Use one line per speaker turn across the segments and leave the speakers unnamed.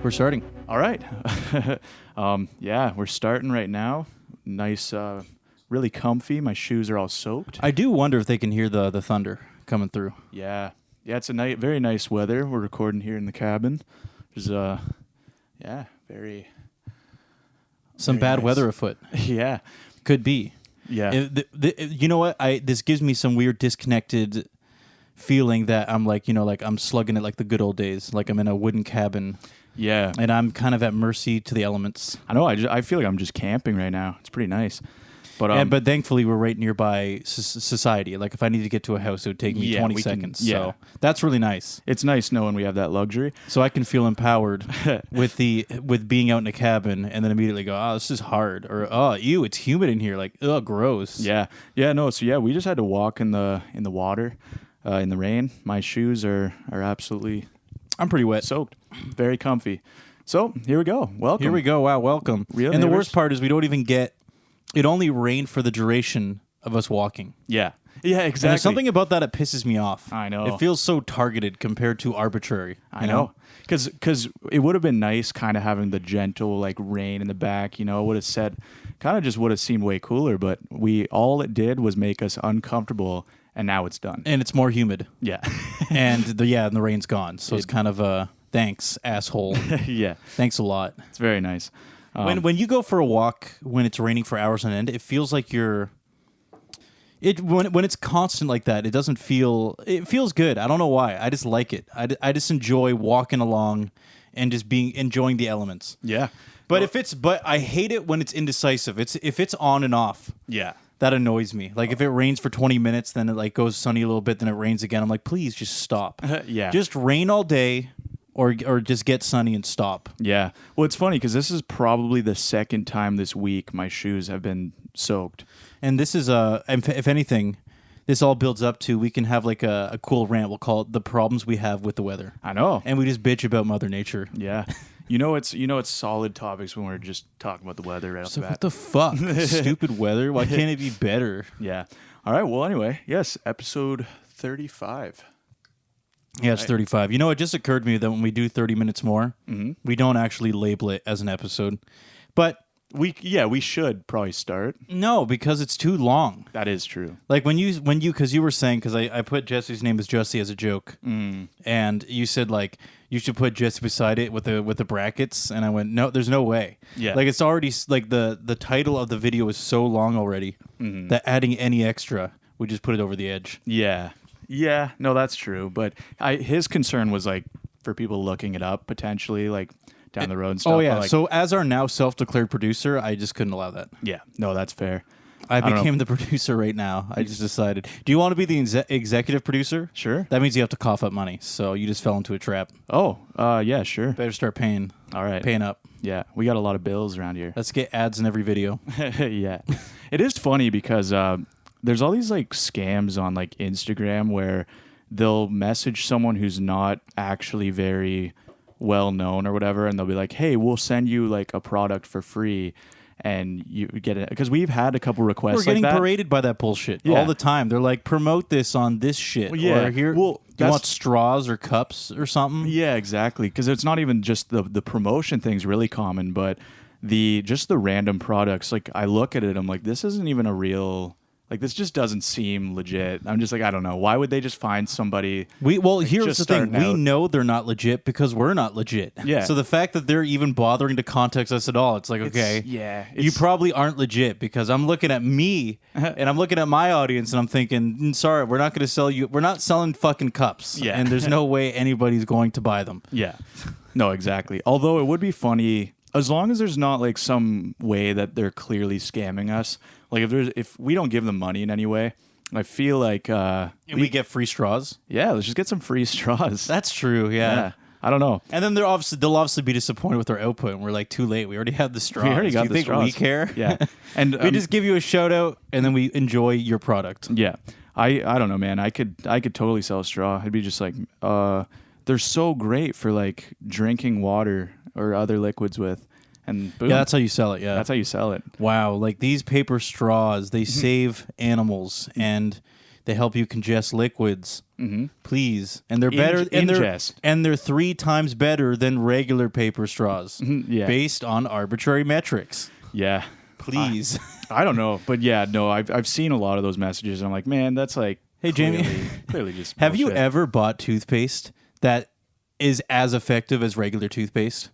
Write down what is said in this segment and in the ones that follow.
We're starting.
All right. Yeah, we're starting right now. Nice, really comfy. My shoes are all soaked.
I do wonder if they can hear the thunder coming through.
Yeah. Yeah, it's a very nice weather. We're recording here in the cabin. There's, very...
Some
Very
bad
nice.
weather afoot.
Yeah.
Could be.
Yeah.
You know what? This gives me some weird disconnected feeling that I'm like, like I'm slugging it like the good old days. Like I'm in a wooden cabin.
Yeah.
And I'm kind of at mercy to the elements.
I know. I feel like I'm just camping right now. It's pretty nice. But
But thankfully, we're right nearby society. Like if I need to get to a house, it would take me 20 seconds. So that's really nice.
it's nice knowing we have that luxury.
So I can feel empowered with being out in a cabin, and then immediately go, oh, this is hard, or oh, ew, it's humid in here, like oh, gross.
Yeah. Yeah. No. So yeah, we just had to walk in the water, in the rain. My shoes are absolutely
I'm pretty wet.
soaked. Very comfy. So here we go. Welcome.
Here we go. Wow, welcome.
Real
and the
neighbors.
worst part is we don't even get. It only rained for the duration of us walking.
Yeah. Yeah.
And
Exactly.
there's something about that pisses me off.
I know.
It feels so targeted compared to arbitrary.
I know. Because it would have been nice kind of having the gentle like rain in the back, it would have seemed way cooler, but all it did was make us uncomfortable, and now it's done.
And it's more humid.
Yeah.
And the rain's gone. So it's kind of a thanks, asshole.
Yeah.
Thanks a lot.
It's very nice.
When you go for a walk when it's raining for hours on end, it feels like when it's constant like that, it feels good. I don't know why. I just like it. I just enjoy walking along and just enjoying the elements.
Yeah.
But I hate it when it's indecisive. If it's on and off.
Yeah.
That annoys me. Like if it rains for 20 minutes, then it like goes sunny a little bit, then it rains again. I'm like, please just stop.
Yeah.
Just rain all day. Or just get sunny and stop.
Yeah. Well, it's funny because this is probably the second time this week my shoes have been soaked.
And this is if anything, this all builds up to we can have like a cool rant. We'll call it the problems we have with the weather.
I know.
And we just bitch about Mother Nature.
Yeah. It's solid topics when we're just talking about the weather right off the bat.
What the fuck? Stupid weather. Why can't it be better?
Yeah. All right. Well, anyway, yes, episode 35.
Yeah, it's 35. It just occurred to me that when we do 30 minutes more, we don't actually label it as an episode. But
we should probably start.
No, because it's too long.
That is true.
Like because you were saying, because I put Jesse's name as Jesse as a joke, and you said like you should put Jesse beside it with the brackets, and I went, no, there's no way.
Yeah.
Like it's already like the title of the video is so long already that adding any extra would just put it over the edge.
Yeah. Yeah, no, that's true. But his concern was like for people looking it up potentially, like down the road and stuff.
Oh yeah.
Like,
So as our now self-declared producer, I just couldn't allow that.
yeah, no, that's fair.
I became the producer right now. I just decided. Do you want to be the executive producer?
Sure.
That means you have to cough up money. So you just fell into a trap.
Oh, yeah, sure.
Better start paying.
All right.
Paying up.
Yeah, we got a lot of bills around here.
Let's get ads in every video.
Yeah. It is funny because there's all these like scams on like Instagram where they'll message someone who's not actually very well known or whatever, and they'll be like, hey, we'll send you like a product for free, and you get it. Because we've had a couple requests
We're getting
like that.
paraded by that bullshit
Yeah.
all the time. They're like, promote this on this shit.
Well, yeah.
Or here,
Well,
you
that's-
want straws or cups or something?
Yeah, exactly. Because it's not even just the promotion thing's really common, but the random products. Like I look at it, I'm like, this isn't even a real. Like, this just doesn't seem legit. I'm just like, I don't know. Why would they just find somebody?
Here's
just
the thing.
starting
We
out?
know they're not legit because we're not legit.
Yeah.
So the fact that they're even bothering to contact us at all, it's like, okay. You probably aren't legit because I'm looking at me and I'm looking at my audience and I'm thinking, sorry, we're not going to sell you. We're not selling fucking cups.
Yeah.
And there's no way anybody's going to buy them.
Yeah. No, exactly. Although it would be funny, as long as there's not like some way that they're clearly scamming us. Like if we don't give them money in any way, I feel like
And we get free straws.
yeah, let's just get some free straws.
That's true.
yeah. I don't know.
And then they'll obviously be disappointed with our output, and we're like, too late. We already had the straws.
We already got
Do you
the
think
straws.
we care?
Yeah. And
We just give you a shout out, and then we enjoy your product.
yeah. I don't know, man. I could totally sell a straw. I'd be just like, they're so great for like drinking water or other liquids with. And boom.
Yeah, that's how you sell it. Yeah,
That's how you sell it.
wow. Like these paper straws, they save animals, and They help you congest liquids. Please, and they're better.
Ingest.
And they're 3 times better than regular paper straws,
Yeah.
based on arbitrary metrics.
Yeah.
Please.
I don't know, but yeah, no, I've seen a lot of those messages. And I'm like, man, that's like,
Hey, Jamie.
clearly just
Have you
bullshit.
ever bought toothpaste that is as effective as regular toothpaste?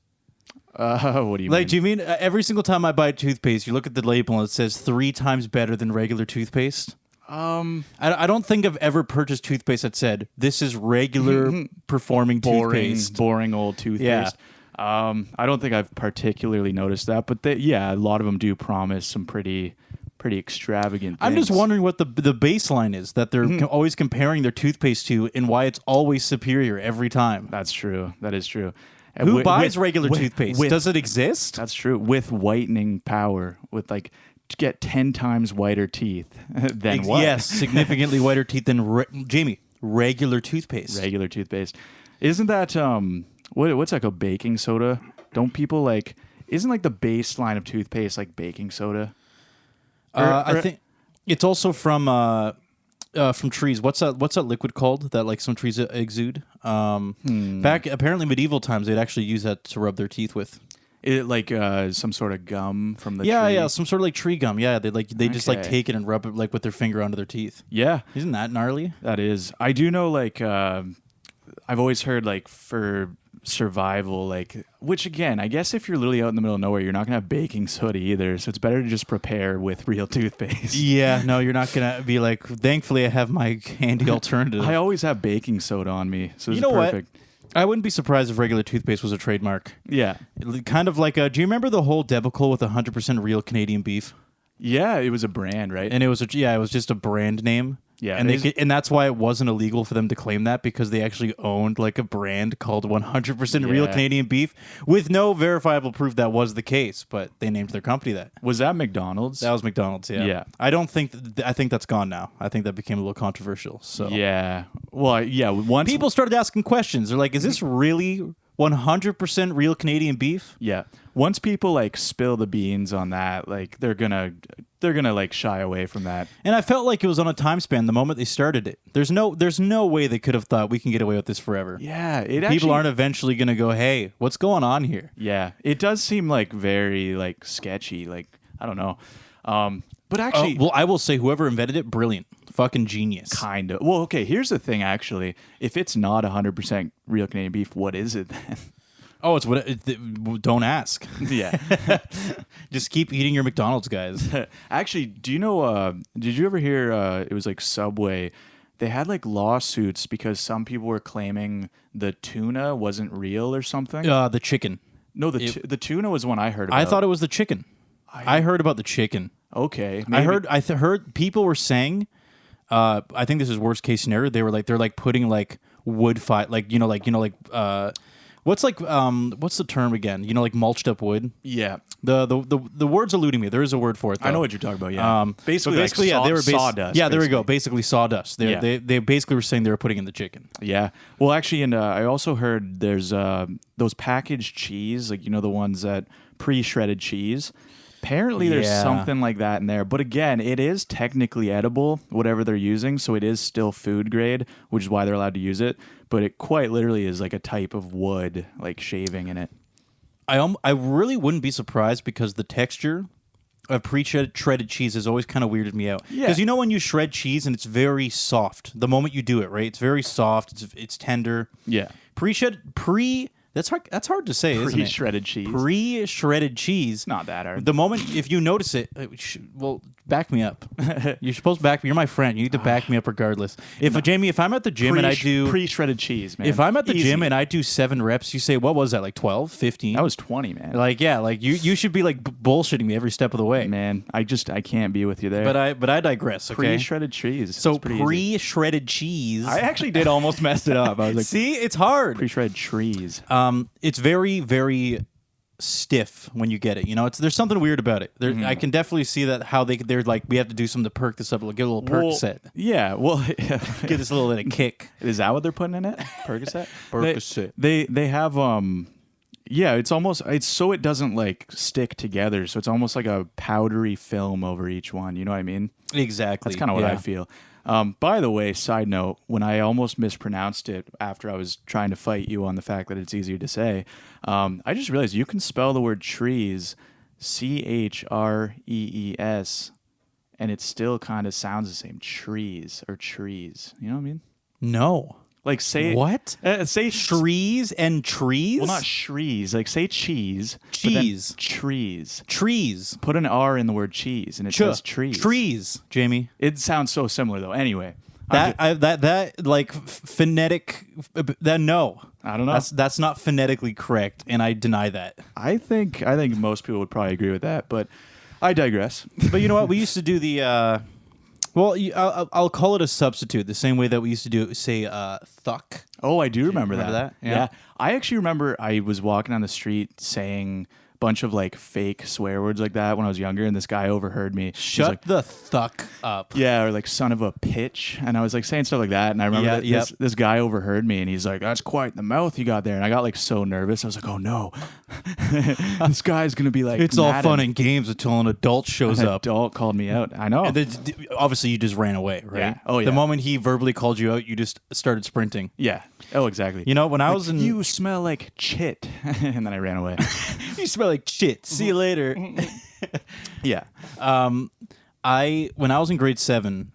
What do you
Like,
mean?
do you mean every single time I buy toothpaste, you look at the label and it says 3 times better than regular toothpaste? I don't think I've ever purchased toothpaste that said this is regular performing toothpaste.
boring old toothpaste. I don't think I've particularly noticed that, but a lot of them do promise some pretty extravagant things.
I'm just wondering what the baseline is that they're always comparing their toothpaste to, and why it's always superior every time.
That's true. That is true.
Who buys regular toothpaste? Does it exist?
That's true. With whitening power, with like to get 10 times whiter teeth than what?
Yes, significantly whiter teeth than Jamie. Regular toothpaste.
Regular toothpaste. Isn't that what's like a baking soda? Don't people like? Isn't like the baseline of toothpaste like baking soda?
I think it's also from trees. What's that liquid called that like some trees exude? Back apparently medieval times, they'd actually use that to rub their teeth with.
It like some sort of gum from the tree?
Yeah, some sort of like tree gum. Yeah, they just like
Okay.
take it and rub it like with their finger onto their teeth.
Yeah,
Isn't that gnarly?
that is. I do know like I've always heard like for survival, like, which again, I guess if you're literally out in the middle of nowhere, you're not gonna have baking soda either, so it's better to just prepare with real toothpaste.
Yeah, no, you're not gonna be like. Thankfully, I have my handy alternative.
I always have baking soda on me, so it's
You know
perfect.
what? I wouldn't be surprised if regular toothpaste was a trademark.
Yeah,
Kind of like, do you remember the whole debacle with 100% real Canadian beef?
yeah, it was a brand, right?
And it was just a brand name.
Yeah,
and
it is-
and that's why it wasn't illegal for them to claim that, because they actually owned like a brand called 100% Real
Yeah.
Canadian Beef with no verifiable proof that was the case, but they named their company that.
Was that McDonald's?
That was McDonald's. Yeah.
Yeah.
I don't think I think that's gone now. I think that became a little controversial. So
Yeah. Well, yeah. Once
people started asking questions. They're like, "Is this really 100% real Canadian beef?"
Yeah. Once people like spill the beans on that, like they're gonna like shy away from that.
And I felt like it was on a time span the moment they started it. There's no way they could have thought we can get away with this forever.
Yeah. It
People
actually,
aren't eventually going to go, "Hey, what's going on here?"
Yeah. It does seem like very like sketchy. Like I don't know. But actually,
Well, I will say whoever invented it, brilliant. Fucking genius.
kind of. Well, okay. Here's the thing. Actually, if it's not 100% real Canadian beef, what is it then?
Oh, it's don't ask.
Yeah.
Just keep eating your McDonald's, guys.
Actually, do you know? Did you ever hear? It was like Subway. They had like lawsuits because some people were claiming the tuna wasn't real or something.
The chicken.
No, the tuna was one I heard about.
I thought it was the chicken. I heard about the chicken.
Okay,
I heard people were saying. I think this is worst case scenario. They're like putting like wood fire, what's the term again? Like mulched up wood.
Yeah,
The word's eluding me. There is a word for it, though.
I know what you're talking about. Yeah,
Basically,
like
they were
sawdust.
Yeah, there we go.
basically.
Basically sawdust.
Yeah.
They basically were saying they were putting in the chicken.
Yeah. Well, actually, and I also heard there's those packaged cheese, like the ones that pre-shredded cheese. Apparently, there's
Yeah.
something like that in there. But again, it is technically edible, whatever they're using. So it is still food grade, which is why they're allowed to use it. But it quite literally is like a type of wood, like shaving in it.
I really wouldn't be surprised, because the texture of pre-shredded cheese has always kind of weirded me out.
Yeah.
Because when you shred cheese and it's very soft the moment you do it, right? It's very soft. It's tender.
Yeah.
That's hard to say, isn't it?
Pre-shredded cheese.
Pre-shredded cheese.
Not that hard.
The moment, if you notice it, well, back me up. You're supposed to back me. You're my friend. You need to back me up regardless. Jamie, if I'm at the gym and I do
pre-shredded cheese, man.
if I'm at the
Easy.
gym and I do 7 reps, you say, what was that, like 12, 15?
That was 20, man.
You should be like bullshitting me every step of the way.
Man, I can't be with you there.
But I digress. Okay.
Pre-shredded cheese.
So
It's pretty easy.
pre-shredded cheese.
I actually did almost mess it up. I was like,
See, it's hard.
pre-shredded trees.
It's very, very stiff when you get it. There's something weird about it. I can definitely see that how they're like, we have to do something to perk this up. Get a little Percocet.
Yeah, well,
Get this little bit of kick.
is that what they're putting in it? Percocet?
Percocet.
They have Yeah, it's so it doesn't like stick together. So it's almost like a powdery film over each one. You know what I mean?
Exactly.
That's kind of what I feel. By the way, side note, when I almost mispronounced it after I was trying to fight you on the fact that it's easier to say, I just realized you can spell the word trees Chrees, and it still kind of sounds the same. Trees or trees. You know what I mean?
No.
Like say
What?
Say
Trees and trees?
Well, not shrees. Like say cheese.
Cheese.
Trees.
Trees.
Put an R in the word cheese, and it says trees.
Trees, Jamie.
It sounds so similar though. Anyway,
That like phonetic. That no.
I don't know.
That's not phonetically correct, and I deny that.
I think most people would probably agree with that, but I digress.
But you know what? We used to do the. Well, I'll call it a substitute, the same way that we used to do, say, thuck.
Oh, I do remember
Remember
that.
that? Yeah.
I actually remember I was walking on the street saying a bunch of like fake swear words like that when I was younger, and this guy overheard me.
Shut
like,
the thuck up.
yeah, or like son of a pitch. And I was like saying stuff like that. And I remember this guy overheard me, and he's like, that's quite the mouth you got there. And I got like so nervous. I was like, oh no, this guy's going to be like,
It's all fun and games until an adult shows
an
up.
adult called me out. I know.
And then, obviously, you just ran away, right?
Yeah. Oh, yeah.
The moment he verbally called you out, you just started sprinting.
Yeah. Oh, exactly.
You know, when I was in...
You smell like chit. And then I ran away.
You smell like shit. See you later.
Yeah.
When I was in grade 7,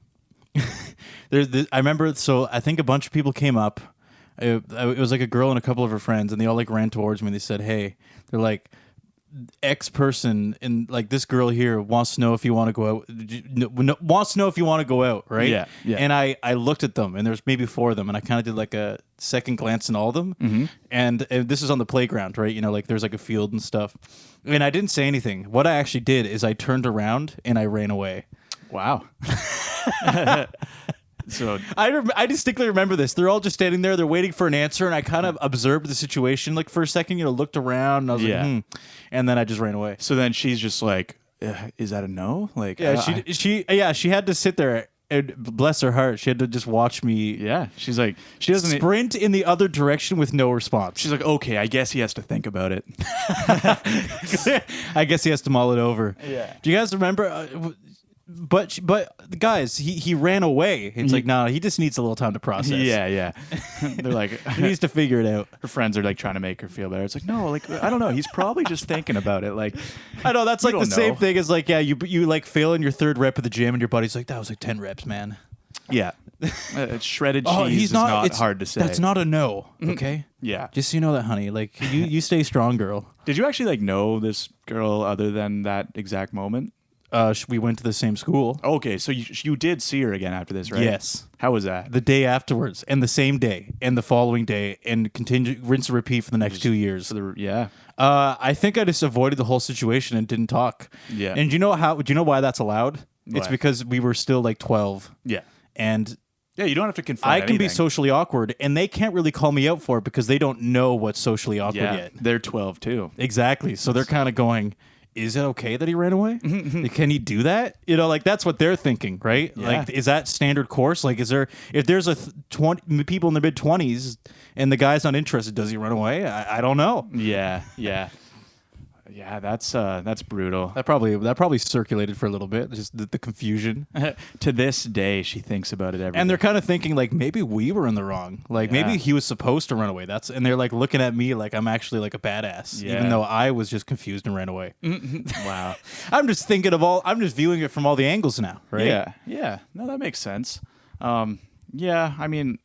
I remember, so I think a bunch of people came up. It was like a girl and a couple of her friends, and they all like ran towards me. They said, hey, they're like, X person and like this girl here wants to know if you want to go out. Wants to know if you want to go out, right?
Yeah, yeah.
And I looked at them, and there's maybe 4 of them, and I kind of did like a second glance in all of them. Mm-hmm. And this is on the playground, right? You know, like there's like a field and stuff. And I didn't say anything. What I actually did is I turned around and I ran away.
Wow. So
I distinctly remember this. They're all just standing there. They're waiting for an answer, and I kind of observed the situation like for a second. You know, looked around, and I was like, and then I just ran away.
So then she's just like, "Is that a no?" Like,
yeah, she had to sit there. And bless her heart, she had to just watch me.
Yeah, she's like, she doesn't
sprint in the other direction with no response.
She's like, okay, I guess he has to think about it.
I guess he has to mull it over.
Yeah.
Do you guys remember? But guys, he ran away. It's like, no, he just needs a little time to process.
Yeah. They're like,
he needs to figure it out.
Her friends are like trying to make her feel better. It's like, no, like I don't know. He's probably just thinking about it. Like,
I know that's like the same thing as like, yeah, you like fail in your 3rd rep at the gym, and your buddy's like, that was like 10 reps, man.
Yeah, shredded cheese is not hard to say.
That's not a no. Okay.
Yeah,
just so you know that, honey. Like you stay strong, girl.
Did you actually like know this girl other than that exact moment?
We went to the same school.
Okay, so you did see her again after this, right?
Yes.
How was that?
The day afterwards, and the same day, and the following day, and continue rinse and repeat for the next 2 years.
Yeah.
I think I just avoided the whole situation and didn't talk.
Yeah.
And do you know why that's allowed?
Why?
It's because we were still like 12.
Yeah.
And
yeah, you don't have to confront
I can be
anything.
socially awkward, and they can't really call me out for it because they don't know what's socially awkward yet.
They're 12 too.
Exactly. So they're kind of going, is it okay that he ran away? Can he do that? You know, like that's what they're thinking, right?
Yeah.
Like, is that standard course? Like, is there, if there's 20 people in their mid-20s and the guy's not interested, does he run away? I don't know.
Yeah. Yeah, that's brutal.
That probably circulated for a little bit, just the confusion.
To this day, she thinks about it every day.
And they're kind of thinking like maybe we were in the wrong. Like maybe he was supposed to run away. And they're like looking at me like I'm actually like a badass, even though I was just confused and ran away.
Wow.
I'm just viewing it from all the angles now, right?
Yeah. No, that makes sense. Yeah, I mean,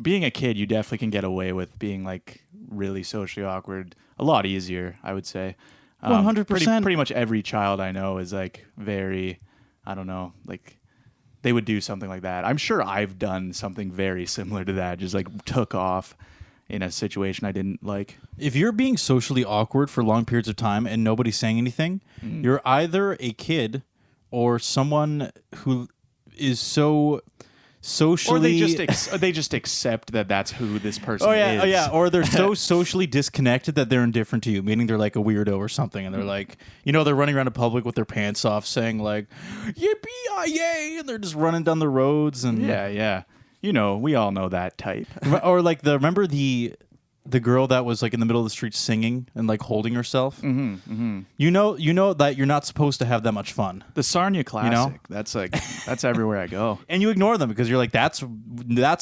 being a kid, you definitely can get away with being like really socially awkward a lot easier, I would say.
100%.
Pretty much every child I know is like very, I don't know, like they would do something like that. I'm sure I've done something very similar to that, just like took off in a situation I didn't like.
If you're being socially awkward for long periods of time and nobody's saying anything, you're either a kid or someone who is so socially,
or they just accept that that's who this person is.
Oh yeah, or they're so socially disconnected that they're indifferent to you, meaning they're like a weirdo or something, and they're like, you know, they're running around in public with their pants off, saying like, "Yippee-yay!" and they're just running down the roads and
yeah. You know, we all know that type.
Or like remember the the girl that was like in the middle of the street singing and like holding herself. You know that you're not supposed to have that much fun.
The Sarnia Classic. That's like that's everywhere I go.
And you ignore them because you're like, that's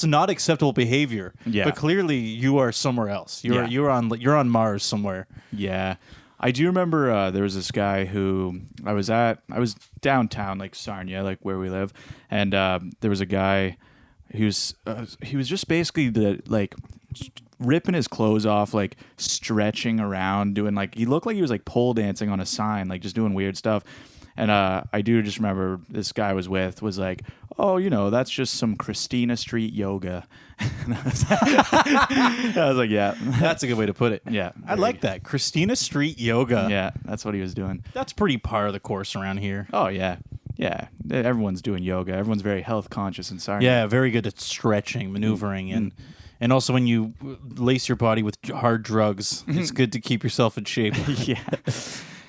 not acceptable behavior.
Yeah.
But clearly you are somewhere else. You're on Mars somewhere.
Yeah. I do remember there was this guy who I was downtown, like Sarnia, like where we live, and there was a guy he was just basically ripping his clothes off, like stretching around, doing like he looked like he was like pole dancing on a sign, like just doing weird stuff. And I do just remember this guy I was with was like, oh, that's just some Christina Street yoga. And I was like, yeah,
That's a good way to put it.
yeah,
I like that. Christina Street Yoga.
Yeah, that's what he was doing.
That's pretty par of the course around here.
Oh yeah, yeah. Everyone's doing yoga. Everyone's very health conscious and sorry.
Yeah, very good at stretching, maneuvering, and also when you lace your body with hard drugs, it's good to keep yourself in shape.
Yeah.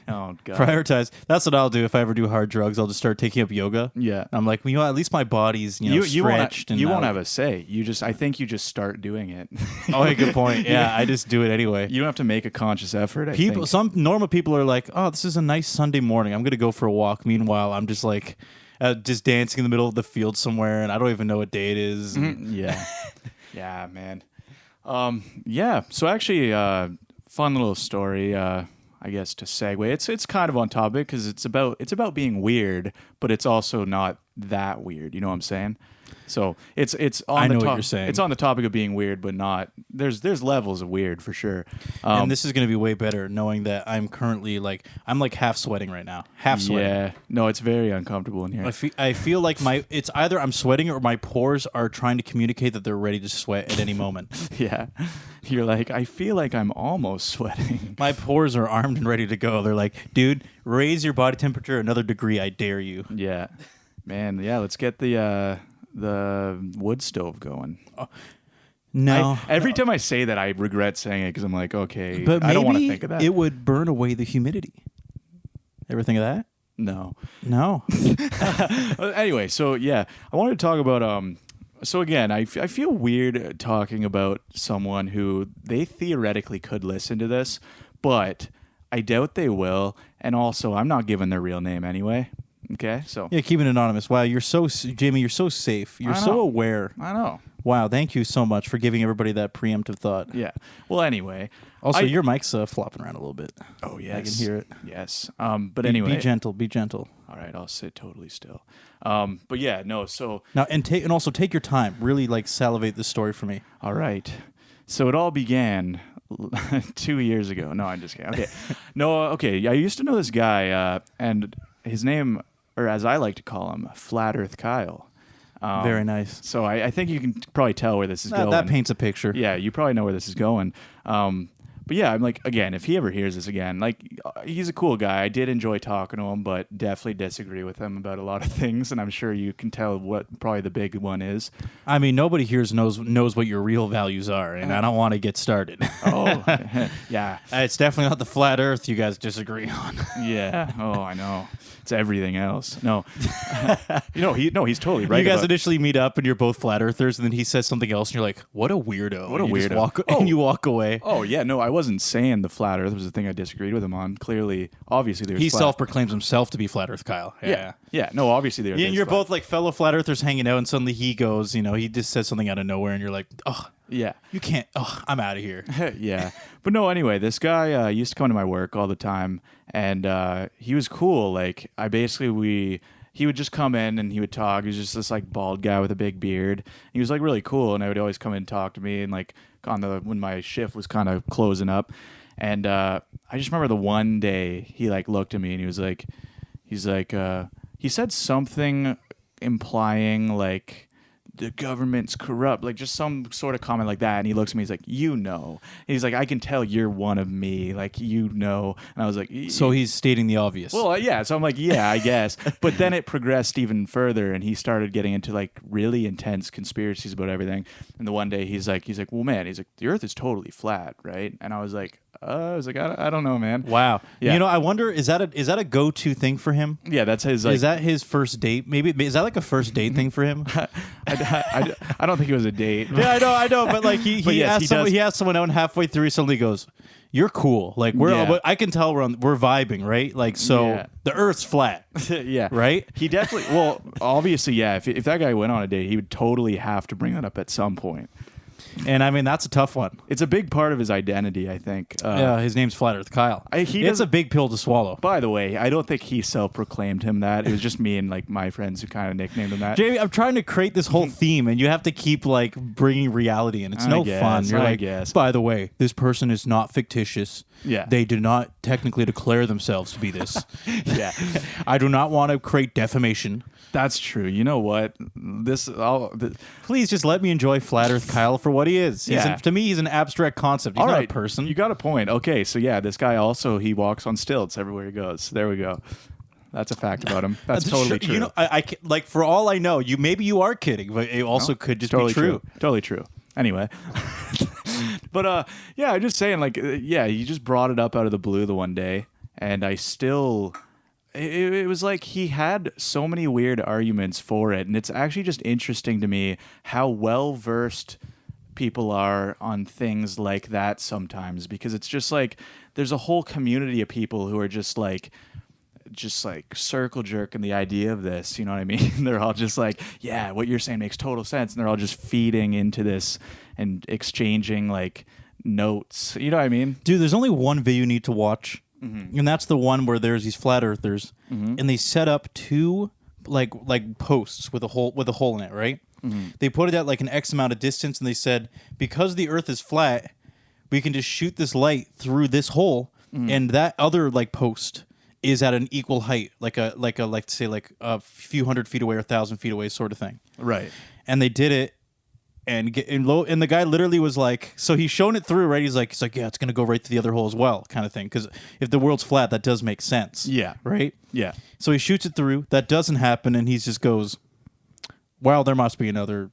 Oh god.
Prioritize. That's what I'll do if I ever do hard drugs. I'll just start taking up yoga.
Yeah.
I'm like, well, at least my body's stretched.
You won't have a say. I think you just start doing it.
Oh, hey, good point. Yeah, I just do it anyway.
You don't have to make a conscious effort.
Some normal people are like, oh, this is a nice Sunday morning. I'm gonna go for a walk. Meanwhile, I'm just like, just dancing in the middle of the field somewhere, and I don't even know what day it is.
Yeah. Yeah, man. Yeah. So actually, fun little story. I guess to segue, it's kind of on topic because it's about being weird, but it's also not that weird. You know what I'm saying? So it's on
I
the
know what you're saying.
It's on the topic of being weird, but not there's levels of weird for sure.
And this is going to be way better knowing that I'm currently I'm half sweating right now. Half sweating.
Yeah. No, it's very uncomfortable in here.
I feel like it's either I'm sweating or my pores are trying to communicate that they're ready to sweat at any moment.
Yeah. You're like, I feel like I'm almost sweating.
My pores are armed and ready to go. They're like, dude, raise your body temperature another degree. I dare you.
Yeah. Man, yeah, let's get the wood stove going.
No.
Every time I say that, I regret saying it because I'm like, okay,
But maybe
I don't want to think of that.
It would burn away the humidity. Ever think of that?
No. Anyway, so yeah, I wanted to talk about so again, I feel weird talking about someone who they theoretically could listen to this, but I doubt they will, and also I'm not giving their real name anyway. Okay, so
Yeah, keep it anonymous. Wow, Jamie, you're so safe. You're so aware.
I know.
Wow, thank you so much for giving everybody that preemptive thought.
Yeah. Well, anyway.
Also, your mic's flopping around a little bit.
Oh, yes.
I can hear it.
Yes. But anyway.
Be gentle. Be gentle.
All right, I'll sit totally still. But yeah, no, so.
Now, and also take your time. Really, salivate this story for me.
All right. So it all began 2 years ago. No, I'm just kidding. Okay. No, okay. I used to know this guy, and his name, or as I like to call him, Flat Earth Kyle.
Very nice.
So I think you can probably tell where this is going.
That paints a picture.
Yeah, you probably know where this is going. But yeah, I'm like, again, if he ever hears this again, he's a cool guy. I did enjoy talking to him, but definitely disagree with him about a lot of things, and I'm sure you can tell what probably the big one is.
I mean, nobody here knows what your real values are, and I don't want to get started.
Oh, yeah.
It's definitely not the flat Earth you guys disagree on.
Yeah. Oh, I know. It's everything else. No. He's totally right.
You guys initially meet up, and you're both flat Earthers, and then he says something else, and you're like, "What a weirdo!"
What a weirdo!
And you walk away.
Oh yeah, no, I wasn't saying the flat Earth was the thing I disagreed with him on. Clearly, obviously,
he self-proclaims himself to be flat Earth Kyle.
Yeah. No, obviously, there's.
And you're both like fellow flat Earthers hanging out, and suddenly he goes, he just says something out of nowhere, and you're like, "Oh,
yeah,
you can't. Oh, I'm out of here."
Yeah, but no. Anyway, this guy used to come to my work all the time, and he was cool. He would just come in and he would talk. He was just this bald guy with a big beard. He was really cool, and I would always come in and talk to me, and when my shift was kind of closing up. And I just remember the one day he looked at me and he was like, he said something implying the government's corrupt, just some sort of comment like that. And he looks at me, he's like, and he's like, I can tell you're one of me, And I was like,
so he's stating the obvious.
Well, yeah. So I'm like, yeah, I guess. But then it progressed even further, and he started getting into really intense conspiracies about everything. And the one day he's like, well, man, the Earth is totally flat, right? And I was like, I was like, I don't know, man.
Wow.
Yeah.
You know, I wonder, is that a go-to thing for him?
Yeah, that's his. Like,
Is that his first date? Maybe is that like a first date thing for him?
I don't think it was a date.
Yeah, I know, but like
But yes,
he asked someone out, and halfway through, he suddenly goes, "You're cool." Like I can tell we're vibing, right? Like so, the Earth's flat,
Yeah.
right?
He definitely. Well, obviously, yeah. If that guy went on a date, he would totally have to bring that up at some point.
And I mean, that's a tough one.
It's a big part of his identity, I think.
Yeah, his name's Flat Earth Kyle. It's
doesn't-
a big pill to swallow.
By the way, I don't think he self-proclaimed him that. It was just me and like my friends who kind of nicknamed him that.
Jamie, I'm trying to create this whole theme, and you have to keep like bringing reality in. It's no fun. You're like, by the way, this person is not fictitious.
Yeah.
They did not technically declare themselves to be this.
Yeah.
I do not want to create defamation.
That's true. You know what?
Please just let me enjoy Flat Earth Kyle for what he is. To me, he's an abstract concept. He's not a person.
You got a point. Okay, so yeah, this guy also, he walks on stilts everywhere he goes. There we go. That's a fact about him. That's totally true.
You know, I like for all I know, maybe you are kidding, but it also could just
totally
be true.
Totally true. Anyway. But yeah, I'm just saying, like, yeah, you just brought it up out of the blue the one day, and I still. It was like he had so many weird arguments for it, and it's actually just interesting to me how well versed people are on things like that sometimes, because it's just like there's a whole community of people who are just like circle jerking the idea of this, you know what I mean? They're all just like, yeah, what you're saying makes total sense, and they're all just feeding into this and exchanging like notes, you know what I mean?
Dude, there's only one video you need to watch. And that's the one where there's these flat earthers, and they set up two like posts with a hole in it, right? They put it at like an X amount of distance, and they said, because the Earth is flat, we can just shoot this light through this hole, and that other like post is at an equal height, like say a few hundred feet away or 1,000 feet away, sort of thing.
Right.
And they did it. And the guy literally was like, so he's shown it through, right? He's like, yeah, it's gonna go right through the other hole as well, kind of thing. Because if the world's flat, that does make sense.
Yeah.
Right.
Yeah.
So he shoots it through. That doesn't happen, and he just goes, "Well, there must be another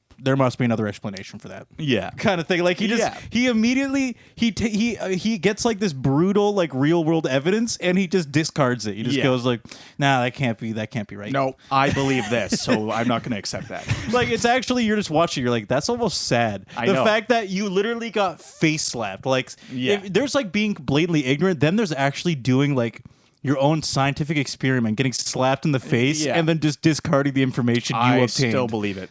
explanation for that."
Yeah.
Kind of thing. Like he immediately he gets like this brutal like real world evidence, and he just discards it. He just goes like, "Nah, that can't be right."
No, I believe this, so I'm not going to accept that.
Like, it's actually, you're just watching, you're like, that's almost sad.
I
the
know.
fact that you literally got face slapped. Like, if there's like being blatantly ignorant, then there's actually doing like your own scientific experiment, getting slapped in the face, and then just discarding the information you obtained.
I still believe it.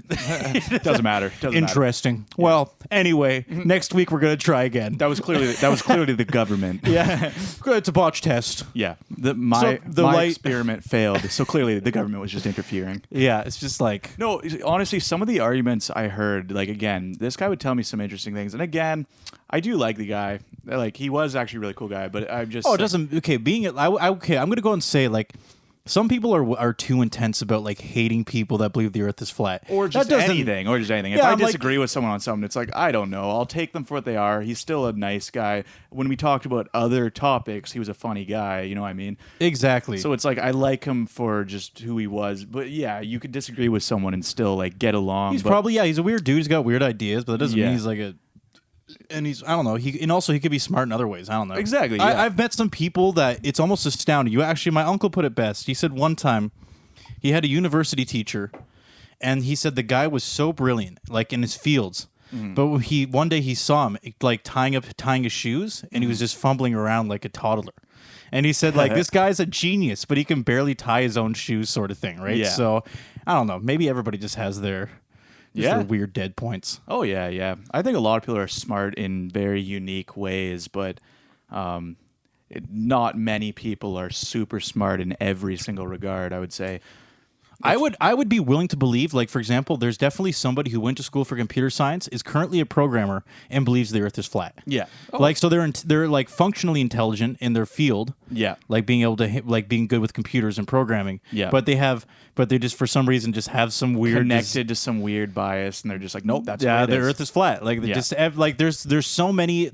Doesn't matter.
Interesting. Well, anyway, next week we're gonna try again.
That was clearly the government.
Yeah, it's a botch test.
Yeah, my experiment failed, so clearly the government was just interfering.
Yeah, it's just like,
no, honestly, some of the arguments I heard, like, again, this guy would tell me some interesting things, and again, I do like the guy. Like, he was actually a really cool guy, but I'm just...
Oh, it doesn't... Okay, okay, I'm going to go and say, like, some people are too intense about, like, hating people that believe the Earth is flat.
Or just anything. If
Yeah,
I disagree with someone on something, it's like, I don't know. I'll take them for what they are. He's still a nice guy. When we talked about other topics, he was a funny guy. You know what I mean?
Exactly.
So it's like, I like him for just who he was. But yeah, you could disagree with someone and still, like, get along.
He's he's a weird dude. He's got weird ideas, but that doesn't mean he's like a... And he's, I don't know, he could be smart in other ways. I don't know.
Exactly. Yeah.
I've met some people that it's almost astounding. My uncle put it best. He said one time he had a university teacher, and he said the guy was so brilliant, like in his fields. But one day he saw him like tying his shoes, and he was just fumbling around like a toddler. And he said, like, this guy's a genius, but he can barely tie his own shoes, sort of thing, right?
Yeah.
So I don't know. Maybe everybody just has their weird dead points.
Oh, yeah. I think a lot of people are smart in very unique ways, but not many people are super smart in every single regard, I would say.
I would be willing to believe, like, for example, there's definitely somebody who went to school for computer science, is currently a programmer, and believes the Earth is flat.
Yeah. Oh.
Like, so they're like functionally intelligent in their field.
Yeah.
Like being able to being good with computers and programming.
Yeah.
But they just for some reason just have some weird
connected to some weird bias, and they're just like, nope, that's
the
what it is.
Earth is flat. Like they just have, like there's so many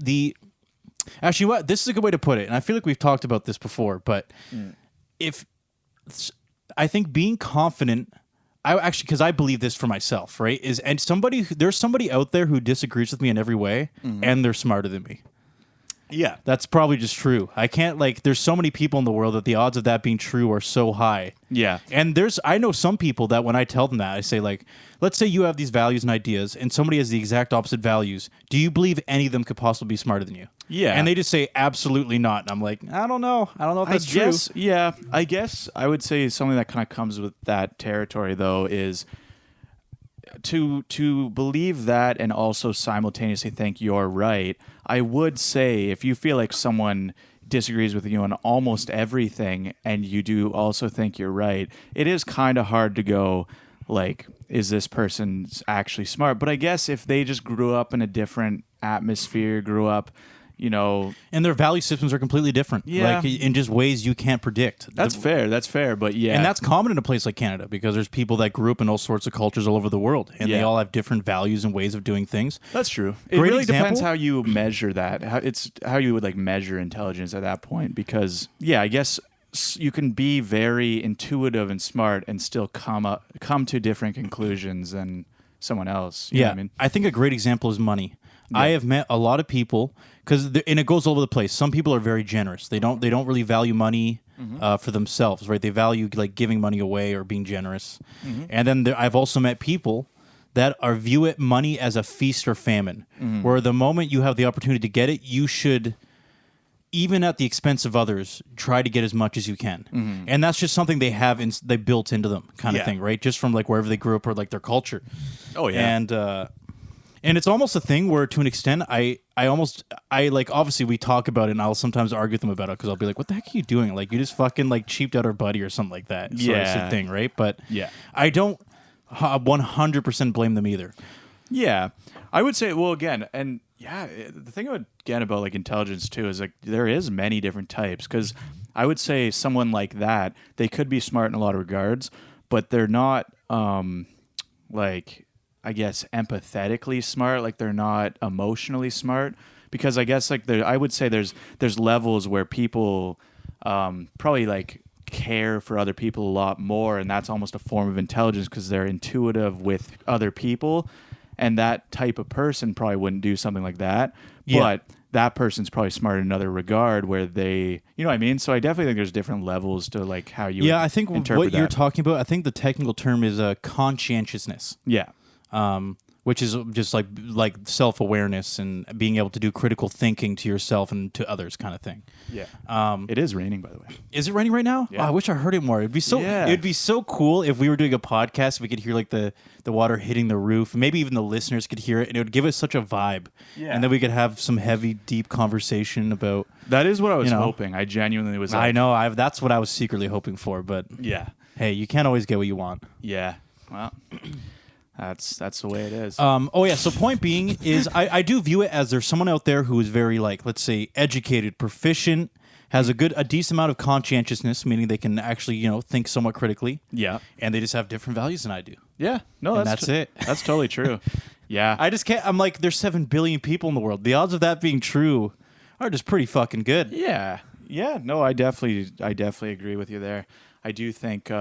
actually what this is a good way to put it, and I feel like we've talked about this before, but I think being confident, because I believe this for myself, right? There's somebody out there who disagrees with me in every way, and they're smarter than me.
Yeah.
That's probably just true. I can't like. There's so many people in the world that the odds of that being true are so high.
Yeah.
And I know some people that when I tell them that, I say like, let's say you have these values and ideas, and somebody has the exact opposite values. Do you believe any of them could possibly be smarter than you?
Yeah.
And they just say absolutely not. And I'm like, I don't know. I don't know if that's true.
Yeah. I guess I would say something that kind of comes with that territory, though, is to believe that and also simultaneously think you're right. I would say if you feel like someone disagrees with you on almost everything and you do also think you're right, it is kind of hard to go like, is this person actually smart? But I guess if they just grew up in a different atmosphere, grew up, you know,
And their value systems are completely different.
Yeah.
Like in just ways you can't predict.
that's fair. But yeah.
And that's common in a place like Canada because there's people that grew up in all sorts of cultures all over the world, and they
Yeah.
all have different values and ways of doing things.
That's true. It
Great
really
example?
depends how you measure that. It's how you would like measure intelligence at that point. Because I guess you can be very intuitive and smart and still come to different conclusions than someone else. You know what I mean,
I think a great example is money. I have met a lot of people and it goes all over the place. Some people are very generous. They don't really value money for themselves, right? They value like giving money away or being generous. And then I've also met people that view it money as a feast or famine, where the moment you have the opportunity to get it, you should, even at the expense of others, try to get as much as you can. And that's just something they have they built into them, kind of thing, right? Just from like wherever they grew up or like their culture.
Oh yeah.
And it's almost a thing where, to an extent, I like, obviously we talk about it, and I'll sometimes argue with them about it because I'll be like, "What the heck are you doing? Like, you just fucking like cheaped out our buddy or something like that." Sort of thing, right? But I don't 100% blame them either.
Yeah, I would say. Well, again, and the thing again about like intelligence too is like there is many different types. Because I would say someone like that, they could be smart in a lot of regards, but they're not like, I guess, empathetically smart. Like they're not emotionally smart, because I guess like I would say there's levels where people probably like care for other people a lot more, and that's almost a form of intelligence because they're intuitive with other people, and that type of person probably wouldn't do something like that. But that person's probably smart in another regard where they, you know what I mean? So I definitely think there's different levels to like how you
I think what you're talking about, I think the technical term is conscientiousness.
Yeah.
Which is just like self-awareness and being able to do critical thinking to yourself and to others, kind of thing.
Yeah. It is raining, by the way.
Is it raining right now?
Yeah.
Oh, I wish I heard it more. It'd be so cool if we were doing a podcast. We could hear like the water hitting the roof. Maybe even the listeners could hear it, and it would give us such a vibe. Yeah. And then we could have some heavy, deep conversation about.
That is what I was hoping. I genuinely was.
I know. That's what I was secretly hoping for. But hey, you can't always get what you want.
Yeah. Well. That's the way it is.
So point being is I do view it as there's someone out there who is very, like, let's say, educated, proficient, has a decent amount of conscientiousness, meaning they can actually, think somewhat critically.
Yeah.
And they just have different values than I do.
Yeah. No,
that's it.
That's totally true. Yeah.
I just can't. I'm like, there's 7 billion people in the world. The odds of that being true are just pretty fucking good.
Yeah. Yeah. No, I definitely agree with you there. I do think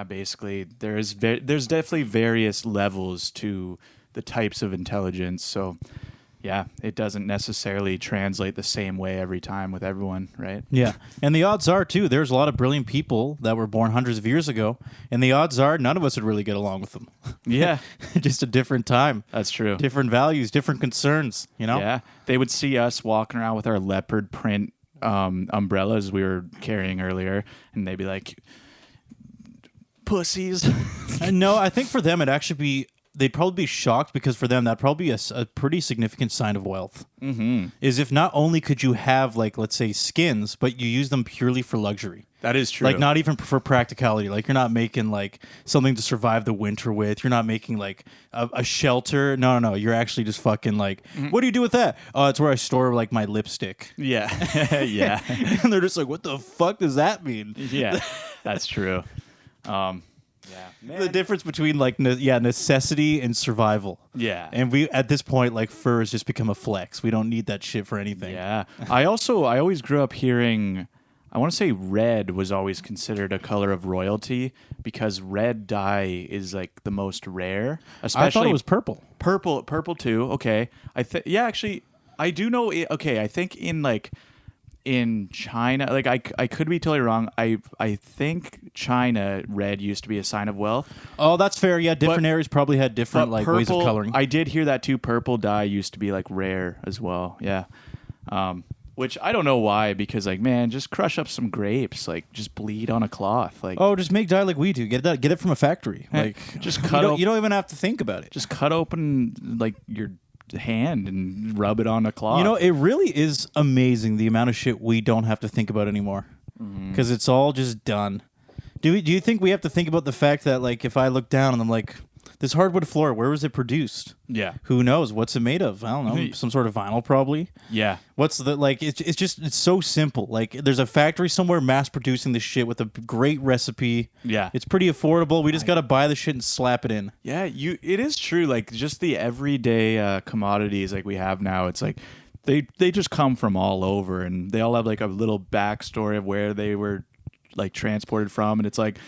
basically there's definitely various levels to the types of intelligence. So, it doesn't necessarily translate the same way every time with everyone, right?
Yeah. And the odds are, too, there's a lot of brilliant people that were born hundreds of years ago, and the odds are none of us would really get along with them.
Yeah.
Just a different time.
That's true.
Different values, different concerns,
Yeah. They would see us walking around with our leopard print umbrellas we were carrying earlier, and they'd be like, pussies.
No, I think for them they'd probably be shocked, because for them that'd probably be a pretty significant sign of wealth. Mm-hmm. Is if not only could you have, like, let's say, skins, but you use them purely for luxury.
That is true.
Like, not even for practicality. Like, you're not making like something to survive the winter with. You're not making like a shelter. No. You're actually just fucking like, what do you do with that? Oh, it's where I store like my lipstick.
Yeah. Yeah.
And they're just like, what the fuck does that mean?
Yeah, that's true. Man.
The difference between like necessity and survival.
Yeah.
And we at this point, like, fur has just become a flex. We don't need that shit for anything.
Yeah. I always grew up hearing, I want to say red was always considered a color of royalty because red dye is like the most rare. Especially,
I thought it was purple.
Purple too. Okay. Actually, I do know. Okay, I think in China, like I could be totally wrong. I think China red used to be a sign of wealth.
Oh, that's fair. Yeah, different areas probably had different
But
like ways of coloring.
I did hear that too. Purple dye used to be like rare as well. Yeah. Which I don't know why, because like, man, just crush up some grapes, like just bleed on a cloth, like
Oh, just make dye like we do. Get it from a factory. Like
just
you
cut.
don't, you don't even have to think about it.
Just cut open like your hand and rub it on a cloth.
You know, it really is amazing the amount of shit we don't have to think about anymore, because it's all just done. Do you think we have to think about the fact that like if I look down and I'm like, this hardwood floor, where was it produced?
Yeah.
Who knows? What's it made of? I don't know. Some sort of vinyl, probably.
Yeah.
What's the like? It's so simple. Like there's a factory somewhere mass producing this shit with a great recipe.
Yeah.
It's pretty affordable. We just gotta buy the shit and slap it in.
Yeah, it is true. Like just the everyday commodities like we have now, it's like they just come from all over, and they all have like a little backstory of where they were like transported from, and it's like,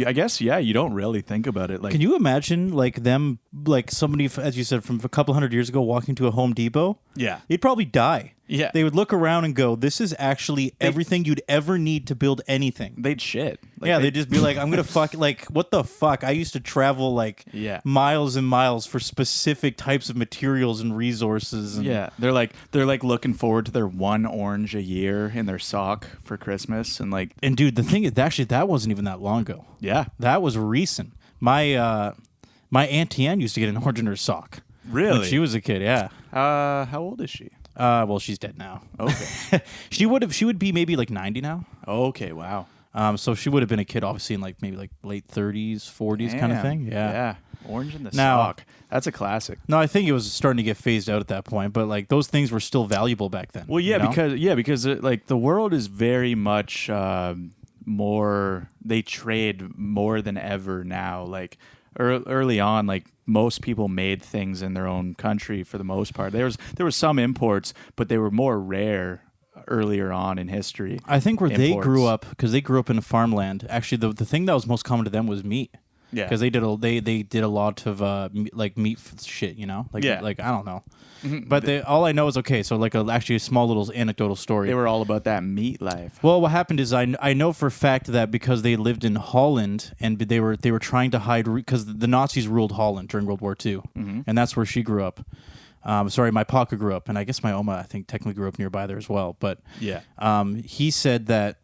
I guess you don't really think about it. Like,
Can you imagine like them, like somebody, as you said, from a couple hundred years ago walking to a Home Depot?
Yeah.
He'd probably die.
Yeah.
They would look around and go, this is actually everything you'd ever need to build anything.
they'd shit. Like,
Yeah, they'd just be like, I'm going to fuck, like, what the fuck? I used to travel, like,
Yeah.
miles and miles for specific types of materials and resources. And
Yeah, they're like looking forward to their one orange a year in their sock for Christmas, and like,
And, dude, the thing is, actually, that wasn't even that long ago.
yeah,
That was recent. My Auntie Anne used to get an orange in her sock.
really.
When she was a kid, yeah.
How old is she?
Well, she's dead now.
Okay.
She would be maybe like 90 now.
Okay, wow.
So she would have been a kid, obviously, in like maybe like late 30s, 40s kind of
Damn.
thing. Yeah.
Yeah. Orange in the
Now-
sock. That's a classic.
No, I think it was starting to get phased out at that point, but like those things were still valuable back then.
Well, yeah,
you know?
because like the world is very much more. They trade more than ever now. Like early on, like most people made things in their own country for the most part. There was some imports, but they were more rare earlier on in history.
I think where they
Imports.
grew up, because they grew up in a farmland. Actually, the thing that was most common to them was meat.
Yeah.
Because they did a lot of like meat shit, you know, like
Yeah.
like I don't know, but all I know is okay. So like actually a small little anecdotal story.
They were all about that meat life.
Well, what happened is I know for a fact that because they lived in Holland and they were trying to hide because the Nazis ruled Holland during World War II, and that's where she grew up. Sorry, my Paka grew up, and I guess my Oma I think technically grew up nearby there as well. But
Yeah.
he said that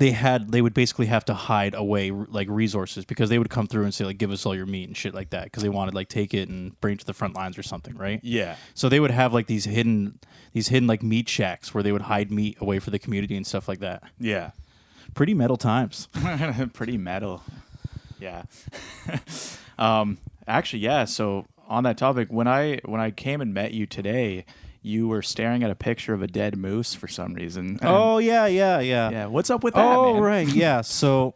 they would basically have to hide away like resources because they would come through and say like give us all your meat and shit like that because they wanted like take it and bring it to the front lines or something, right?
Yeah.
So they would have like these hidden like meat shacks where they would hide meat away for the community and stuff like that.
Yeah.
Pretty metal times.
Pretty metal. Yeah. Actually, yeah. So on that topic, when I came and met you today, you were staring at a picture of a dead moose for some reason.
Oh yeah.
Yeah. What's up with that,
Oh
man?
right, yeah. So,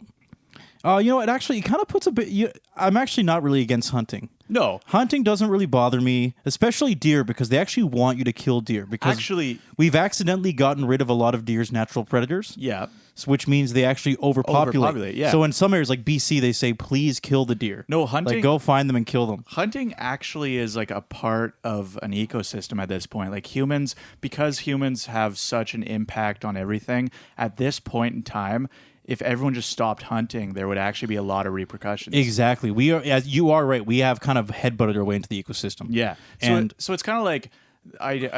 you know, it kind of puts a bit. I'm actually not really against hunting.
No.
Hunting doesn't really bother me, especially deer, because they actually want you to kill deer. Because
Actually,
we've accidentally gotten rid of a lot of deer's natural predators,
yeah.
which means they actually overpopulate.
Overpopulate, yeah.
So in some areas like BC, they say, please kill the deer.
No, hunting.
Like, go find them and kill them.
Hunting actually is like a part of an ecosystem at this point. Like humans, because humans have such an impact on everything, at this point in time, if everyone just stopped hunting, there would actually be a lot of repercussions.
Exactly. We are, as you are right, we have kind of headbutted our way into the ecosystem.
Yeah.
And
So it's kind of like,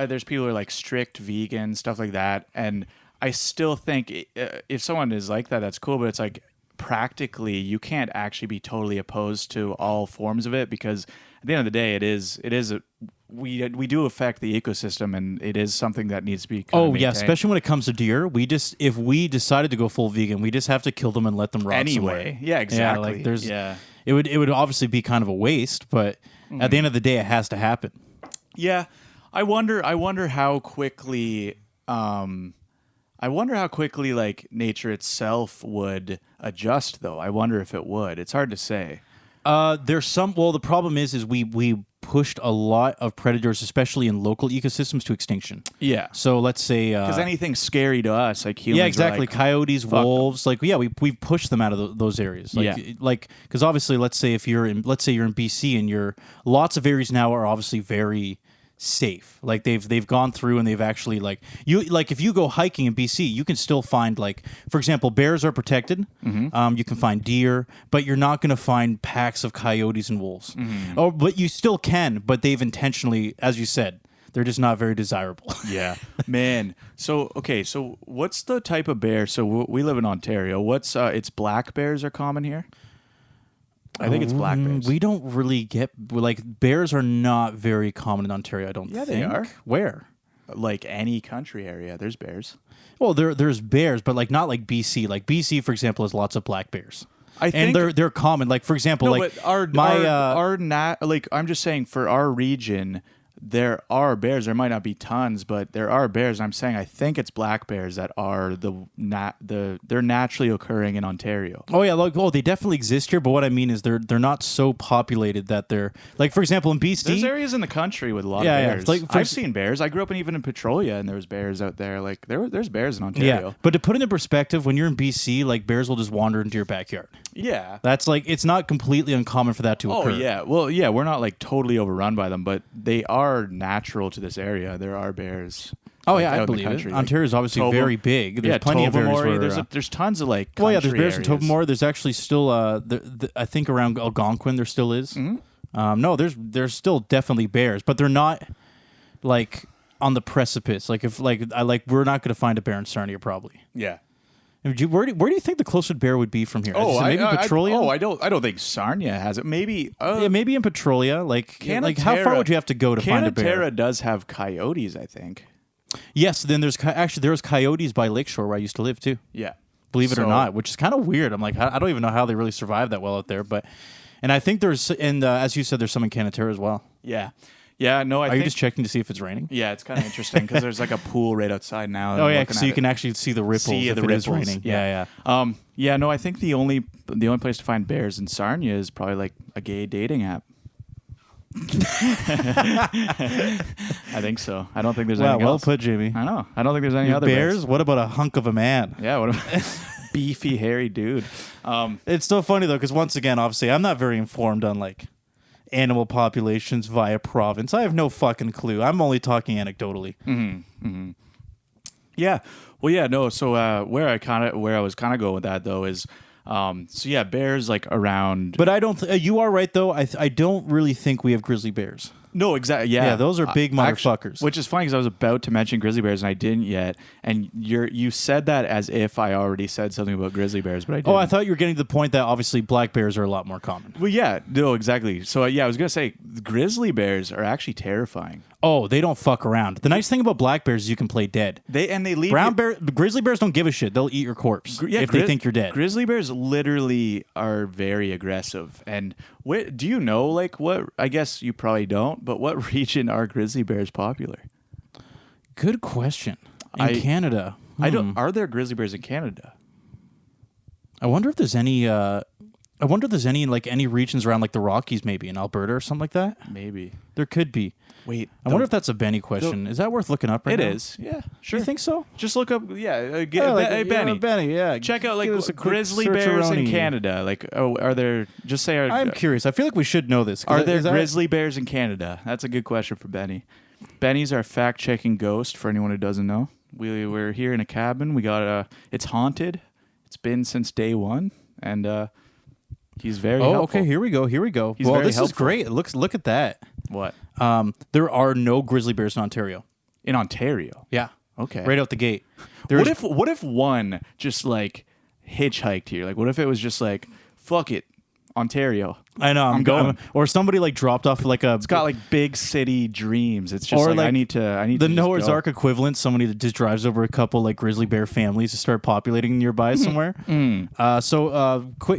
there's people who are like strict vegan, stuff like that. And I still think if someone is like that, that's cool. But it's like practically, you can't actually be totally opposed to all forms of it because at the end of the day, we do affect the ecosystem, and it is something that needs to be. Kind of
yeah,
maintained.
especially when it comes to deer, if we decided to go full vegan, we just have to kill them and let them rot
Anyway,
somewhere.
yeah, exactly.
Yeah, like there's,
yeah.
It would obviously be kind of a waste, but at the end of the day, it has to happen.
Yeah, I wonder how quickly. I wonder how quickly like nature itself would adjust, though. I wonder if it would. It's hard to say.
There's some. Well, the problem is we pushed a lot of predators, especially in local ecosystems, to extinction.
Yeah.
So let's say
Because anything scary to us, like humans,
yeah,
are
exactly.
like,
Coyotes, wolves, like we've pushed them out of those areas. Like,
Yeah.
like because obviously, let's say you're in BC and lots of areas now are obviously very safe. Like they've gone through and they've actually if you go hiking in BC, you can still find for example, bears are protected. You can find deer, but you're not going to find packs of coyotes and wolves. Oh, but you still can. But they've intentionally, as you said, they're just not very desirable.
Yeah, man. So what's the type of bear? So we live in Ontario. What's it's black bears are common here. I think it's black bears.
We don't really get bears are not very common in Ontario. I don't.
Yeah,
think.
they are.
Where?
Like any country area, there's bears.
Well, there's bears, but not like BC. Like BC, for example, has lots of black bears.
I think
they're common. Like for example,
no, but I'm just saying for our region. There are bears. There might not be tons, but there are bears. I'm saying I think it's black bears that are they're naturally occurring in Ontario.
Oh yeah, they definitely exist here. But what I mean is they're not so populated that they're for example in BC.
There's areas in the country with a lot of bears.
Yeah.
I've seen bears. I grew up even in Petrolia, and there was bears out there. There's bears in Ontario.
Yeah, but to put it in perspective, when you're in BC, bears will just wander into your backyard.
Yeah,
that's it's not completely uncommon for that to occur.
Oh yeah, well yeah, we're not totally overrun by them, but they are natural to this area. There are bears.
Oh yeah, I believe it. Ontario is obviously very big. There's plenty of areas where
there's tons of there's
there's bears
areas.
in Tobermory. There's actually still I think around Algonquin there still is. No, there's still definitely bears, but they're not on the precipice. We're not going to find a bear in Sarnia probably.
Yeah.
Where do you think the closest bear would be from here? Maybe Petrolia.
I don't think Sarnia has it. Maybe
maybe in Petrolia. How far would you have to go to find a bear?
Canatera does have coyotes, I think.
Yes. Then there's coyotes by Lakeshore where I used to live too.
Yeah.
Believe it or not, which is kind of weird. I'm I don't even know how they really survive that well out there. And I think there's as you said, there's some in Canatera as well.
Yeah. Yeah, no,
Are you just checking to see if it's raining?
Yeah, it's kind of interesting because there's a pool right outside now.
Oh yeah, so you can actually see the ripples if it is raining. Yeah.
Yeah, no, I think the only place to find bears in Sarnia is probably a gay dating app. I think so. I don't think there's anything else.
Well put, Jimmy.
I know. I don't think there's any other
bears. What about a hunk of a man?
Yeah, what about beefy, hairy dude?
It's so funny though, because once again, obviously, I'm not very informed on animal populations via province. I have no fucking clue. I'm only talking anecdotally.
Yeah. Well, yeah. No. So where I was kind of going with that though is, bears around.
But I don't. You are right though. I don't really think we have grizzly bears.
No, exactly. Yeah.
Yeah, those are big motherfuckers.
Which is funny because I was about to mention grizzly bears and I didn't yet. And you said that as if I already said something about grizzly bears, but I didn't.
Oh, I thought you were getting to the point that obviously black bears are a lot more common.
Well, yeah. No, exactly. So, I was going to say grizzly bears are actually terrifying.
Oh, they don't fuck around. The nice thing about black bears is you can play dead.
They leave
grizzly bears don't give a shit. They'll eat your corpse if they think you're dead.
Grizzly bears literally are very aggressive. And do you know what? I guess you probably don't. But what region are grizzly bears popular?
Good question. In Canada,
I don't. Are there grizzly bears in Canada?
I wonder if there's any. I wonder if there's any any regions around the Rockies, maybe in Alberta or something like that.
Maybe
there could be.
Wait,
I wonder if that's a Benny question. Is that worth looking up right now?
It is. Yeah, sure.
You think so?
Just look up. Yeah,
Benny.
Benny,
yeah.
Check out grizzly bears in Canada. Are there? Just say.
I'm curious. I feel like we should know this.
Are there grizzly bears in Canada? That's a good question for Benny. Benny's our fact-checking ghost. For anyone who doesn't know, we're here in a cabin. We got it's haunted. It's been since day one, and he's very. helpful.
Okay. Here we go.
He's
well,
very
this
helpful.
is great. Look at that.
What?
There are no grizzly bears in Ontario.
In Ontario?
Yeah.
Okay.
Right out the gate.
What if one just hitchhiked here? What if it was just fuck it, Ontario.
I know. I'm going. Or somebody dropped off a.
It's got big city dreams. It's just I need to.
The Noah's Ark equivalent. Somebody that just drives over a couple grizzly bear families to start populating nearby somewhere.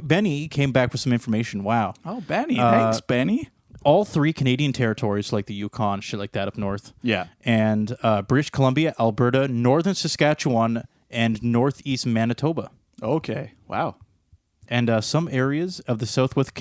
Benny came back with some information. Wow.
Oh, Benny. Thanks, Benny.
All 3 Canadian territories, like the Yukon, shit like that up north.
Yeah.
And British Columbia, Alberta, northern Saskatchewan, and northeast Manitoba.
Okay. Wow.
And some areas of the southwest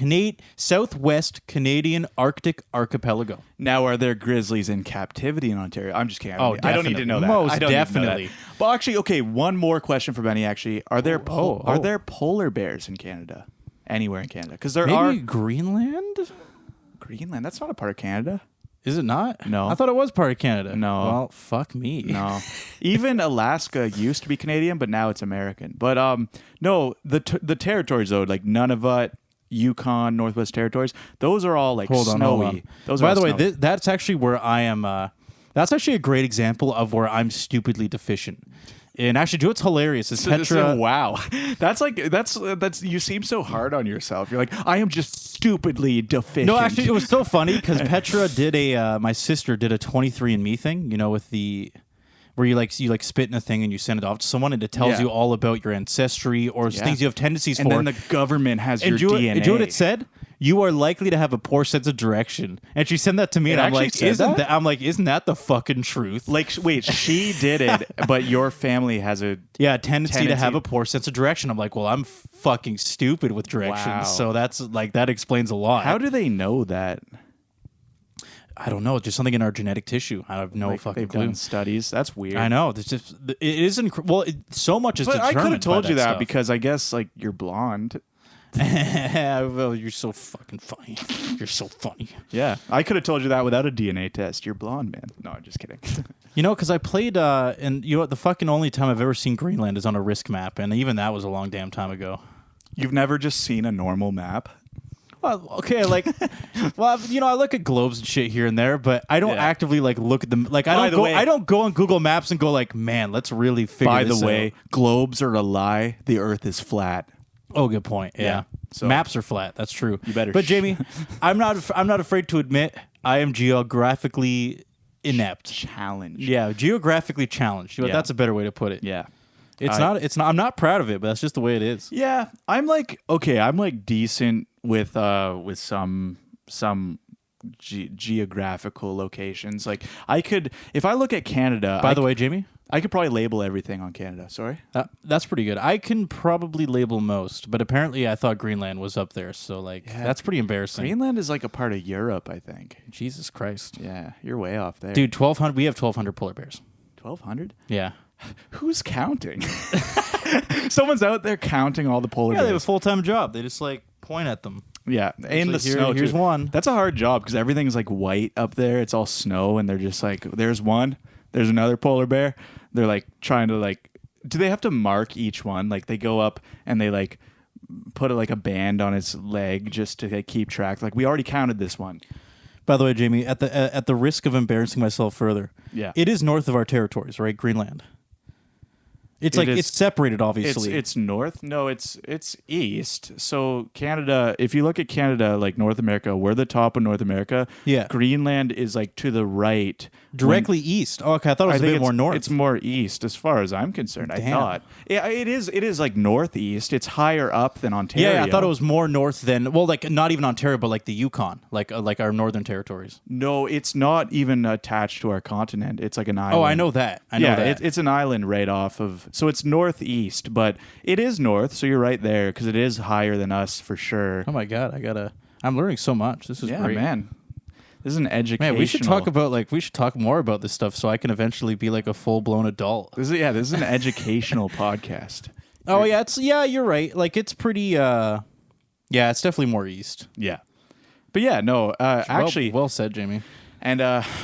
Canadian Arctic archipelago.
Now, are there grizzlies in captivity in Ontario? I'm just kidding. I don't need to know that.
Most definitely.
But actually, okay, one more question for Benny, actually. Are there polar bears in Canada? Anywhere in Canada? Because there are...
Maybe Greenland?
Greenland? That's not a part of Canada.
Is it not?
No.
I thought it was part of Canada.
No.
Well, fuck me.
No. Even Alaska used to be Canadian, but now it's American. But no, the territories though, like Nunavut, Yukon, Northwest Territories, those are all like snowy.
Hold on.
Those
By
are
the
all
way,
snowy.
that's actually where I am. That's actually a great example of where I'm stupidly deficient. And actually, do what's hilarious is Petra.
Wow, that's you seem so hard on yourself. You're like, I am just stupidly deficient.
No, actually, it was so funny because Petra did my sister did a 23andMe thing, with the where you spit in a thing and you send it off to someone and it tells you all about your ancestry or things you have tendencies
and
for.
then the government has
and
your DNA.
And do you know what it said? You are likely to have a poor sense of direction. And she sent that to me, and I'm like, isn't that the fucking truth?
Like, wait, she did it, but your family has a
tendency to have a poor sense of direction. I'm like, well, I'm fucking stupid with directions,
Wow.
so that's like that explains a lot.
How do they know that?
I don't know. It's just something in our genetic tissue. I have no fucking
They've
clue.
done studies. That's weird.
I know. It's just it isn't. Well, so much is
But I
determined.
could have told
by
you that
stuff.
because I guess like you're blonde.
Well, you're so fucking funny. You're so funny.
Yeah, I could have told you that without a DNA test. You're blonde, man. No, I'm just kidding.
Because I played, and the fucking only time I've ever seen Greenland is on a risk map, and even that was a long damn time ago.
You've never just seen a normal map?
Well, okay, I look at globes and shit here and there, but I don't actively look at them. Like I don't go on Google Maps and go like, man, let's really figure
By
this
the way,
out.
globes are a lie. The Earth is flat.
Oh, good point. Yeah.
So-
Maps are flat. That's true.
You better
But Jamie, I'm not afraid to admit I am geographically inept.
Challenge.
Yeah, geographically challenged.
Yeah.
That's a better way to put it.
Yeah.
It's not. I'm not proud of it, but that's just the way it is.
Yeah. I'm like decent with some geographical locations. Like I could, if I look at Canada.
By the way, Jamie,
I could probably label everything on Canada. Sorry.
that's pretty good. I can probably label most, but apparently I thought Greenland was up there. So that's pretty embarrassing.
Greenland is like a part of Europe, I think.
Jesus Christ,
Yeah, you're way off there,
dude. 1,200. We have 1,200 polar bears.
1,200.
Yeah.
Who's counting? Someone's out there counting all the polar
Yeah, they have a
bears.
full-time job. They just point at them.
Yeah, in the snow.
Here's
too.
one.
That's a hard job because everything's like white up there. It's all snow, and they're just like, there's one, there's another polar bear. They're like trying to do they have to mark each one? Like they go up and they put a band on its leg just to keep track. Like we already counted this one.
By the way, Jamie, at the risk of embarrassing myself further, it is north of our territories, right? Greenland. It's separated, obviously.
It's north. No, it's east. So Canada, if you look at Canada, like North America, we're the top of North America.
Yeah.
Greenland is to the right.
Directly east. Oh, okay. I thought it was a bit more north.
It's more east as far as I'm concerned.
Damn.
I thought. Yeah, it is like northeast. It's higher up than Ontario.
Yeah, I thought it was more north than not even Ontario, but the Yukon, like our northern territories.
No, it's not even attached to our continent. It's like an island.
Oh, I know that. I know that.
It's an island right off of. So it's northeast, but it is north. So you're right there because it is higher than us for sure.
Oh my God, I'm learning so much. This is great,
man. This is an educational.
Man, we should talk more about this stuff so I can eventually be like a full blown adult.
This is an educational podcast.
Oh yeah, you're right. It's pretty. It's definitely more east.
Yeah, but yeah, no. Actually,
well said, Jamie.
And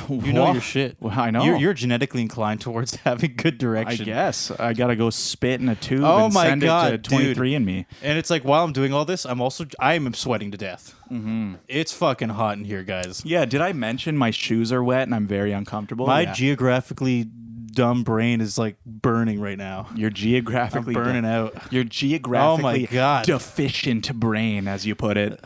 you know your shit.
Well, I know
you're genetically inclined towards having good direction.
I guess I gotta go spit in a tube
Oh
and
my
send
God,
it to 23andMe.
And it's like while I'm doing all this, I am sweating to death. Mm-hmm. It's fucking hot in here, guys.
Yeah, did I mention my shoes are wet and I'm very uncomfortable?
My geographically dumb brain is burning right now.
You're geographically
I'm burning out.
You're geographically
Oh my God.
deficient brain, as you put it.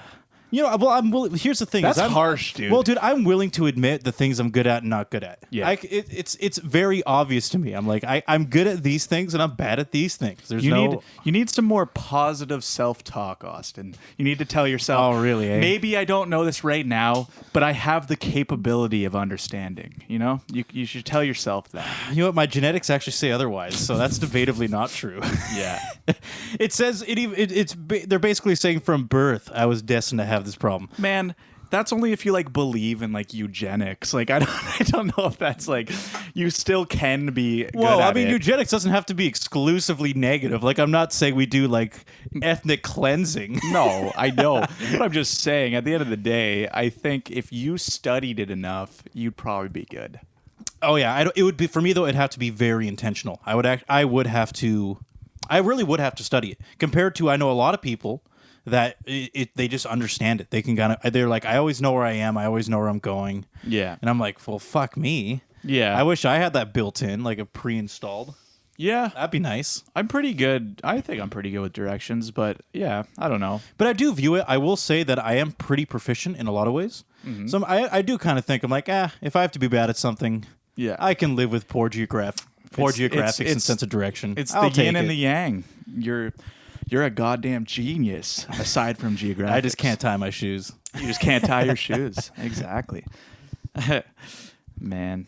Here's the thing.
That's harsh, dude.
Well, dude, I'm willing to admit the things I'm good at and not good at.
Yeah.
It's very obvious to me. I'm like, I'm good at these things and I'm bad at these things.
You need some more positive self-talk, Austin. You need to tell yourself,
oh, really, eh?
Maybe I don't know this right now, but I have the capability of understanding. You should tell yourself that.
You know what? My genetics actually say otherwise, so that's debatably not true.
Yeah.
It says they're basically saying from birth I was destined to have this problem.
Man, That's only if you like believe in like eugenics. Like I don't know if that's like you still can be good
Well, I
at
mean,
it.
eugenics doesn't have to be exclusively negative. Like, I'm not saying we do like ethnic cleansing.
No, I know. But I'm just saying, at the end of the day, I think if you studied it enough, you'd probably be good.
Oh yeah, it would be for me though. It'd have to be very intentional. I really would have to study it. Compared to, I know a lot of people that they just understand it. They can they're like, I always know where I am. I always know where I'm going.
Yeah.
And I'm like, well, fuck me.
Yeah.
I wish I had that built in, like a pre-installed.
Yeah.
That'd be nice.
I'm pretty good. I think I'm pretty good with directions, but yeah, I don't know.
But I do view it. I will say that I am pretty proficient in a lot of ways. Mm-hmm. So I do kind of think, I'm like, if I have to be bad at something,
Yeah.
I can live with poor geographics and sense of direction.
It's
I'll
the
take
yin and
it.
the yang. You're a goddamn genius, aside from geographics.
I just can't tie my shoes.
You just can't tie your shoes. Exactly. Man.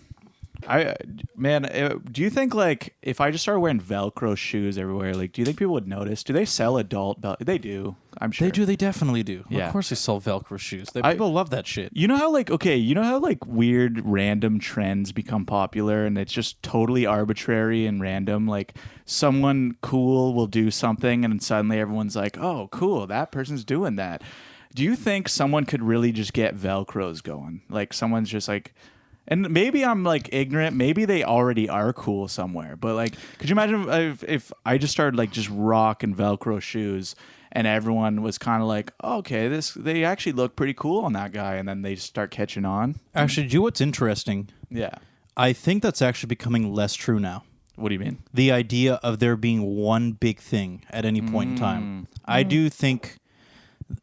Do you think like if I just started wearing Velcro shoes everywhere, like do you think people would notice? Do they sell adult They do. I'm sure.
They do. They definitely do.
Yeah.
Of course they sell Velcro shoes. People love that shit.
You know how like weird random trends become popular and it's just totally arbitrary and random? Like someone cool will do something and then suddenly everyone's like, oh, cool, that person's doing that. Do you think someone could really just get Velcros going? Like someone's just like, and maybe I'm like ignorant. Maybe they already are cool somewhere. But like, could you imagine if I just started like just rocking Velcro shoes and everyone was kind of like, oh, okay, they actually look pretty cool on that guy, and then they just start catching on.
Actually, do you know what's interesting?
Yeah.
I think that's actually becoming less true now.
What do you mean?
The idea of there being one big thing at any point in time. I do think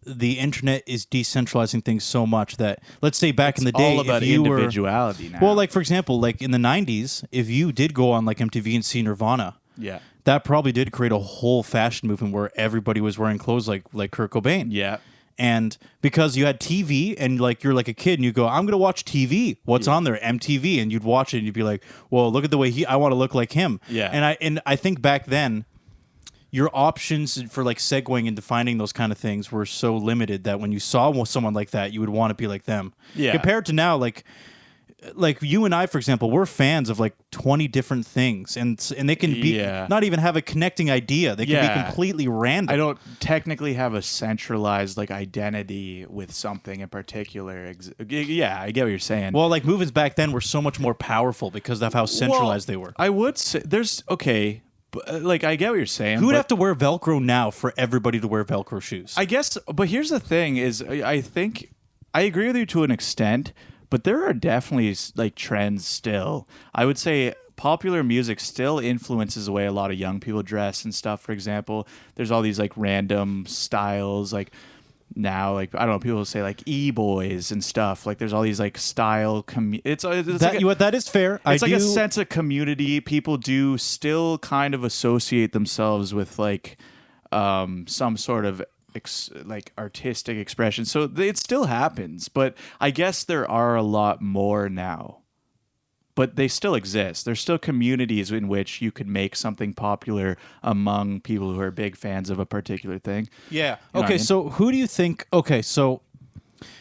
the internet is decentralizing things so much that, let's say back in the day,
all about
if you
individuality now.
Well, like for example, like in the 90s, if you did go on like MTV and see Nirvana,
yeah.
that probably did create a whole fashion movement where everybody was wearing clothes like Kurt Cobain.
Yeah.
And because you had TV and like you're like a kid and you go, I'm going to watch TV. What's on there? MTV. And you'd watch it and you'd be like, well, look at the way I want to look like him.
Yeah.
And I think back then, your options for like segueing and defining those kind of things were so limited that when you saw someone like that, you would want to be like them.
Yeah.
Compared to now, like you and I, for example, we're fans of like 20 different things, and they can be not even have a connecting idea. They can be completely random.
I don't technically have a centralized like identity with something in particular. Yeah, I get what you're saying.
Well, like movements back then were so much more powerful because of how centralized they were.
I would say like I get what you're saying.
Who would have to wear Velcro now for everybody to wear Velcro shoes?
I guess, but here's the thing: is I think I agree with you to an extent, but there are definitely like trends still. I would say popular music still influences the way a lot of young people dress and stuff. For example, there's all these like random styles, like now, like I don't know, people say like e-boys and stuff. Like there's all these like style. It's
that,
like
that is fair.
It's like a sense of community. People do still kind of associate themselves with like some sort of like artistic expression. So it still happens, but I guess there are a lot more now. But they still exist. There's still communities in which you could make something popular among people who are big fans of a particular thing.
Yeah.
You know
okay,
what I mean?
so who do you think... Okay, so...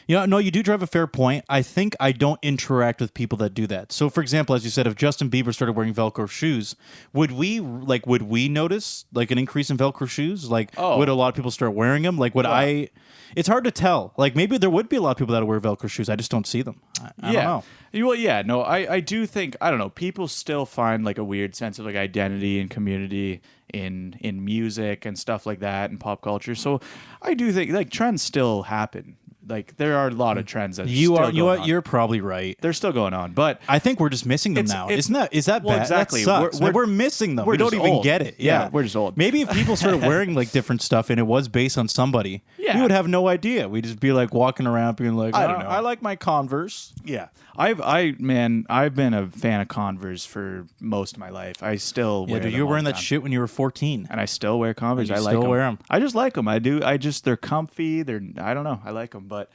no, you do drive a fair point. I think I don't interact with people that do that. So, for example, as you said, if Justin Bieber started wearing Velcro shoes, would we notice like an increase in Velcro shoes? Like, would a lot of people start wearing them? Like, would I... It's hard to tell. Like, maybe there would be a lot of people that wear Velcro shoes. I just don't see them. I don't know.
Well, yeah, no, I do think, I don't know, people still find like a weird sense of like identity and community in music and stuff like that and pop culture. So I do think like trends still happen. Like there are a lot of trends that
You're probably right.
They're still going on, but
I think we're just missing them now. Is that
well,
bad?
exactly.
That sucks. We're missing them. We don't even get it. Yeah,
we're just old.
Maybe if people started wearing like different stuff and it was based on somebody, we would have no idea. We'd just be like walking around being like, I don't know. I like my Converse.
Yeah. I've been a fan of Converse for most of my life. I still wear them.
You were wearing that shit when you were 14.
And I still wear Converse. I like
still
them.
wear them.
I just like them. I do. They're comfy. I don't know. I like them. But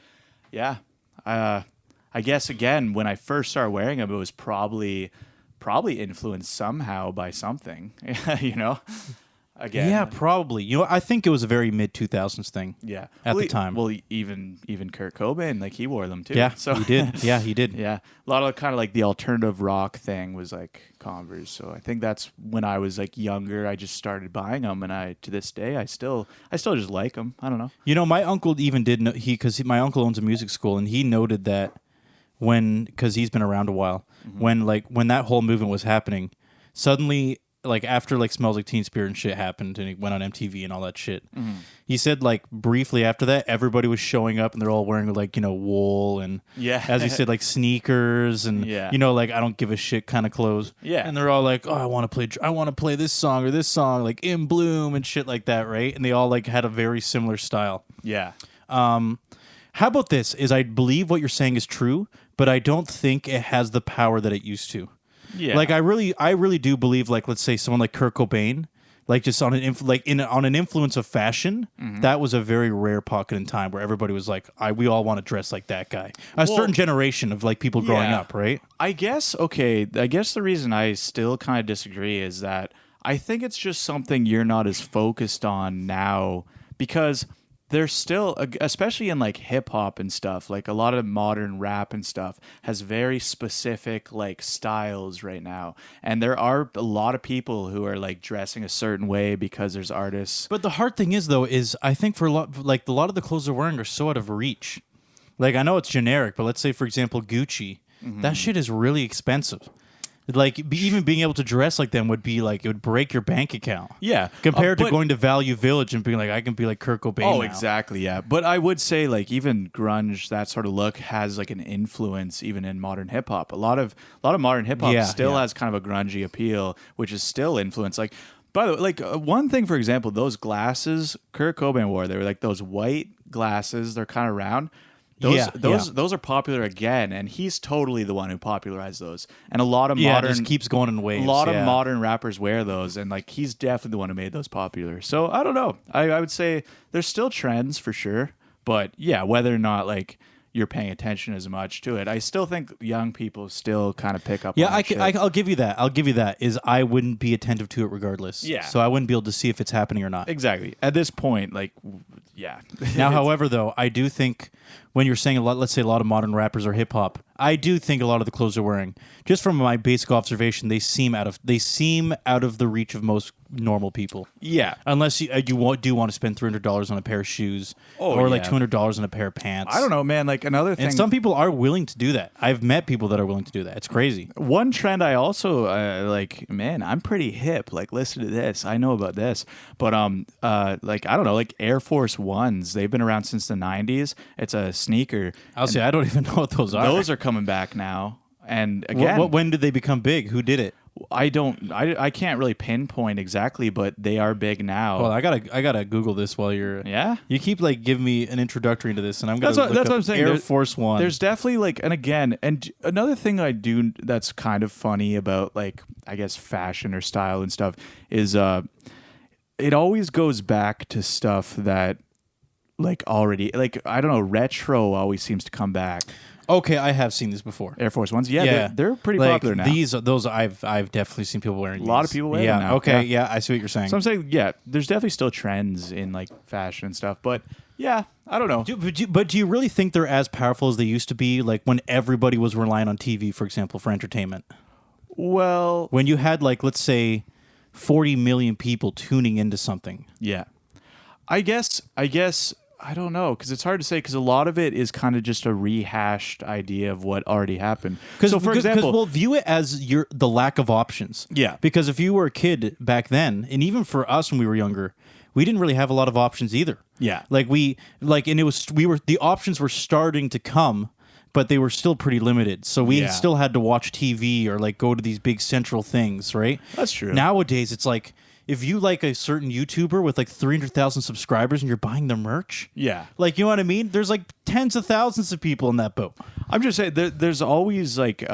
yeah, I guess again, when I first started wearing them, it was probably influenced somehow by something, you know? again.
Yeah, probably. I think it was a very mid 2000s thing.
Yeah,
at the time.
Well, even Kurt Cobain, like he wore them too.
Yeah,
so
he did. Yeah, he did.
yeah, a lot of kind of like the alternative rock thing was like Converse. So I think that's when I was like younger. I just started buying them, and to this day I still just like them. I don't know.
My uncle even did because my uncle owns a music school, and he noted that because he's been around a while, when that whole movement was happening, suddenly. Like after like Smells Like Teen Spirit and shit happened and it went on MTV and all that shit. He said like briefly after that everybody was showing up and they're all wearing like wool and as he said like sneakers and like I don't give a shit kind of clothes.
Yeah.
And they're all like, "Oh, I want to play this song or this song like In Bloom and shit like that, right?" And they all like had a very similar style.
Yeah.
How about this? Is I believe what you're saying is true, but I don't think it has the power that it used to.
Yeah.
Like I really do believe like let's say someone like Kurt Cobain, like just on an influence of fashion, that was a very rare pocket in time where everybody was like, we all want to dress like that guy. A certain generation of like people growing up, right?
I guess the reason I still kind of disagree is that I think it's just something you're not as focused on now because there's still, especially in like hip hop and stuff, like a lot of modern rap and stuff has very specific like styles right now. And there are a lot of people who are like dressing a certain way because there's artists.
But the hard thing is though, is I think for a lot of the clothes they're wearing are so out of reach. Like I know it's generic, but let's say for example, Gucci, that shit is really expensive. Like even being able to dress like them would be like it would break your bank account.
Yeah,
compared to going to Value Village and being like I can be like Kurt Cobain.
Oh,
now.
exactly. Yeah, but I would say like even grunge, that sort of look has like an influence even in modern hip hop. A lot of modern hip hop still has kind of a grungy appeal, which is still influenced. Like by the way, like one thing for example, those glasses Kurt Cobain wore, they were like those white glasses. They're kind of round. Those are popular again, and he's totally the one who popularized those. And a lot of modern
it just keeps going in waves.
A lot of modern rappers wear those, and like he's definitely the one who made those popular. So I don't know. I would say there's still trends for sure, but yeah, whether or not like you're paying attention as much to it, I still think young people still kind of pick up.
Yeah,
on that shit.
I'll give you that. Is I wouldn't be attentive to it regardless.
Yeah.
So I wouldn't be able to see if it's happening or not.
Exactly. At this point, like, yeah.
Now, however, though, I do think when you're saying let's say a lot of modern rappers are hip hop, I do think a lot of the clothes they're wearing, just from my basic observation, they seem out of the reach of most normal people.
Yeah.
Unless you do want to spend $300 on a pair of shoes or like $200 on a pair of pants.
I don't know, man. Like another thing.
And some people are willing to do that. I've met people that are willing to do that. It's crazy.
One trend I also like, man, I'm pretty hip. Like, listen to this. I know about this. But like I don't know, like Air Force Ones. They've been around since the 90s. It's a sneaker.
I'll say I don't even know what those are.
Those are coming back now. And again,
when did they become big? Who did it?
I can't really pinpoint exactly, but they are big now.
Well, I gotta Google this while you're.
Yeah.
You keep like giving me an introductory into this, and I'm gonna.
That's what I'm saying.
Air Force One.
There's definitely like, and another thing I do that's kind of funny about like I guess fashion or style and stuff is it always goes back to stuff that like already like I don't know, retro always seems to come back.
Okay, I have seen this before.
Air Force Ones, they're pretty
like,
popular now.
Those I've definitely seen people wearing.
A lot of people wear them now.
Okay, yeah, I see what you're saying.
So I'm saying, yeah, there's definitely still trends in like fashion and stuff, but yeah, I don't know.
But do you really think they're as powerful as they used to be? Like when everybody was relying on TV, for example, for entertainment.
Well,
when you had like let's say 40 million people tuning into something.
Yeah, I guess. I don't know, because it's hard to say, because a lot of it is kind of just a rehashed idea of what already happened. So, for example,
we'll view it as the lack of options.
Yeah.
Because if you were a kid back then, and even for us when we were younger, we didn't really have a lot of options either.
Yeah.
The options were starting to come, but they were still pretty limited. So we still had to watch TV or like go to these big central things, right?
That's true.
Nowadays, it's like, if you like a certain YouTuber with like 300,000 subscribers and you're buying their merch, like you know what I mean. There's like tens of thousands of people in that boat.
I'm just saying there's always like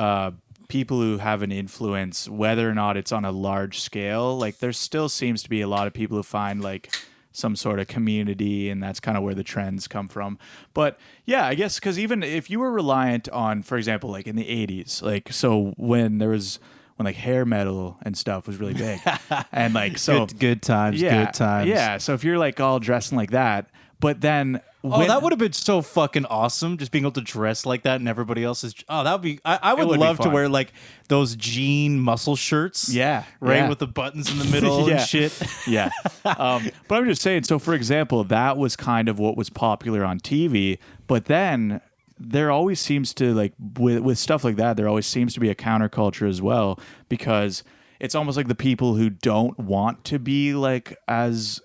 people who have an influence, whether or not it's on a large scale. Like there still seems to be a lot of people who find like some sort of community, and that's kind of where the trends come from. But yeah, I guess because even if you were reliant on, for example, like in the 80s, like so when there was. when like hair metal and stuff was really big. And like, so
good times, good times.
Yeah. So if you're like all dressing like that, but then
that would have been so fucking awesome, just being able to dress like that and everybody else is. Oh, that would be. I would love to wear like those jean muscle shirts.
Yeah,
right, with the buttons in the middle and shit.
Yeah, but I'm just saying. So, for example, that was kind of what was popular on TV. But then there always seems to like with stuff like that, there always seems to be a counterculture as well, because it's almost like the people who don't want to be like as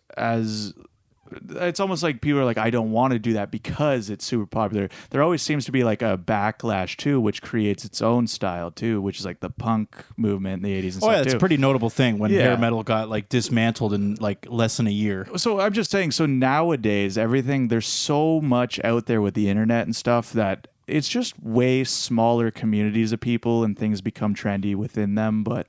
it's almost like people are like, I don't want to do that because it's super popular. There always seems to be like a backlash too, which creates its own style too, which is like the punk movement in the 80s and stuff.
Oh yeah, it's
too.
a pretty notable thing when hair metal got like dismantled in like less than a year.
So I'm just saying, so nowadays everything, there's so much out there with the internet and stuff that it's just way smaller communities of people and things become trendy within them. But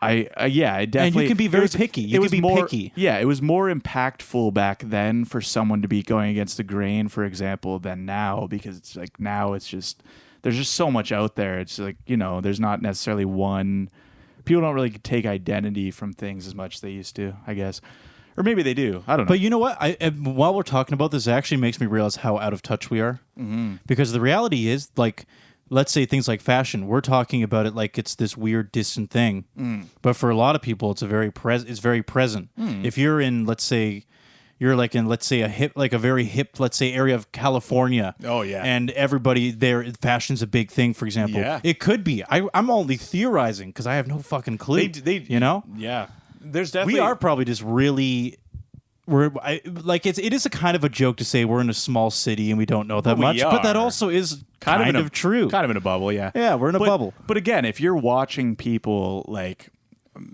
I definitely.
And you can be very picky. You can be picky.
Yeah, it was more impactful back then for someone to be going against the grain, for example, than now, because it's like now it's just there's just so much out there. It's like, you know, there's not necessarily one. People don't really take identity from things as much as they used to, I guess. Or maybe they do. I don't know.
But you know what? While we're talking about this, it actually makes me realize how out of touch we are. Mm-hmm. Because the reality is, like, let's say things like fashion, we're talking about it like it's this weird, distant thing. But for a lot of people, it's very present. If you're in, let's say, a very hip, let's say, area of California.
Oh, yeah.
And everybody there, fashion's a big thing, for example.
Yeah.
It could be. I'm only theorizing because I have no fucking clue. You know?
Yeah. There's definitely.
We are probably just really. It is a kind of a joke to say we're in a small city and we don't know that much, but that also is kind of true.
Kind of in a bubble, yeah.
Yeah, we're in a bubble.
But again, if you're watching people like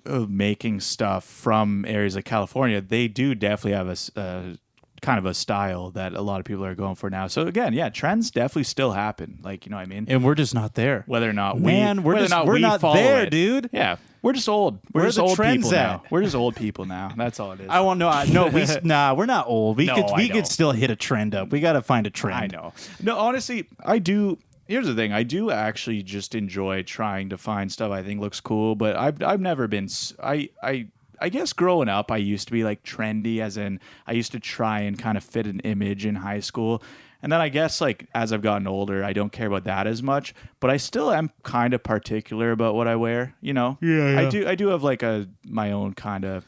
making stuff from areas like California, they do definitely have a kind of a style that a lot of people are going for now. So again, yeah, trends definitely still happen. Like, you know what I mean?
And we're just not there.
Whether or not
we're not there, dude.
Yeah. We're just old. We're just old people now. We're just old people now. That's all it is.
We're not old. We could still hit a trend up. We got to find a trend.
I know. No, honestly, I do. Here's the thing. I do actually just enjoy trying to find stuff I think looks cool, but I've never been. I guess growing up, I used to be like trendy, as in I used to try and kind of fit an image in high school. And then I guess like as I've gotten older, I don't care about that as much, but I still am kind of particular about what I wear, you know?
Yeah.
I do have like my own kind of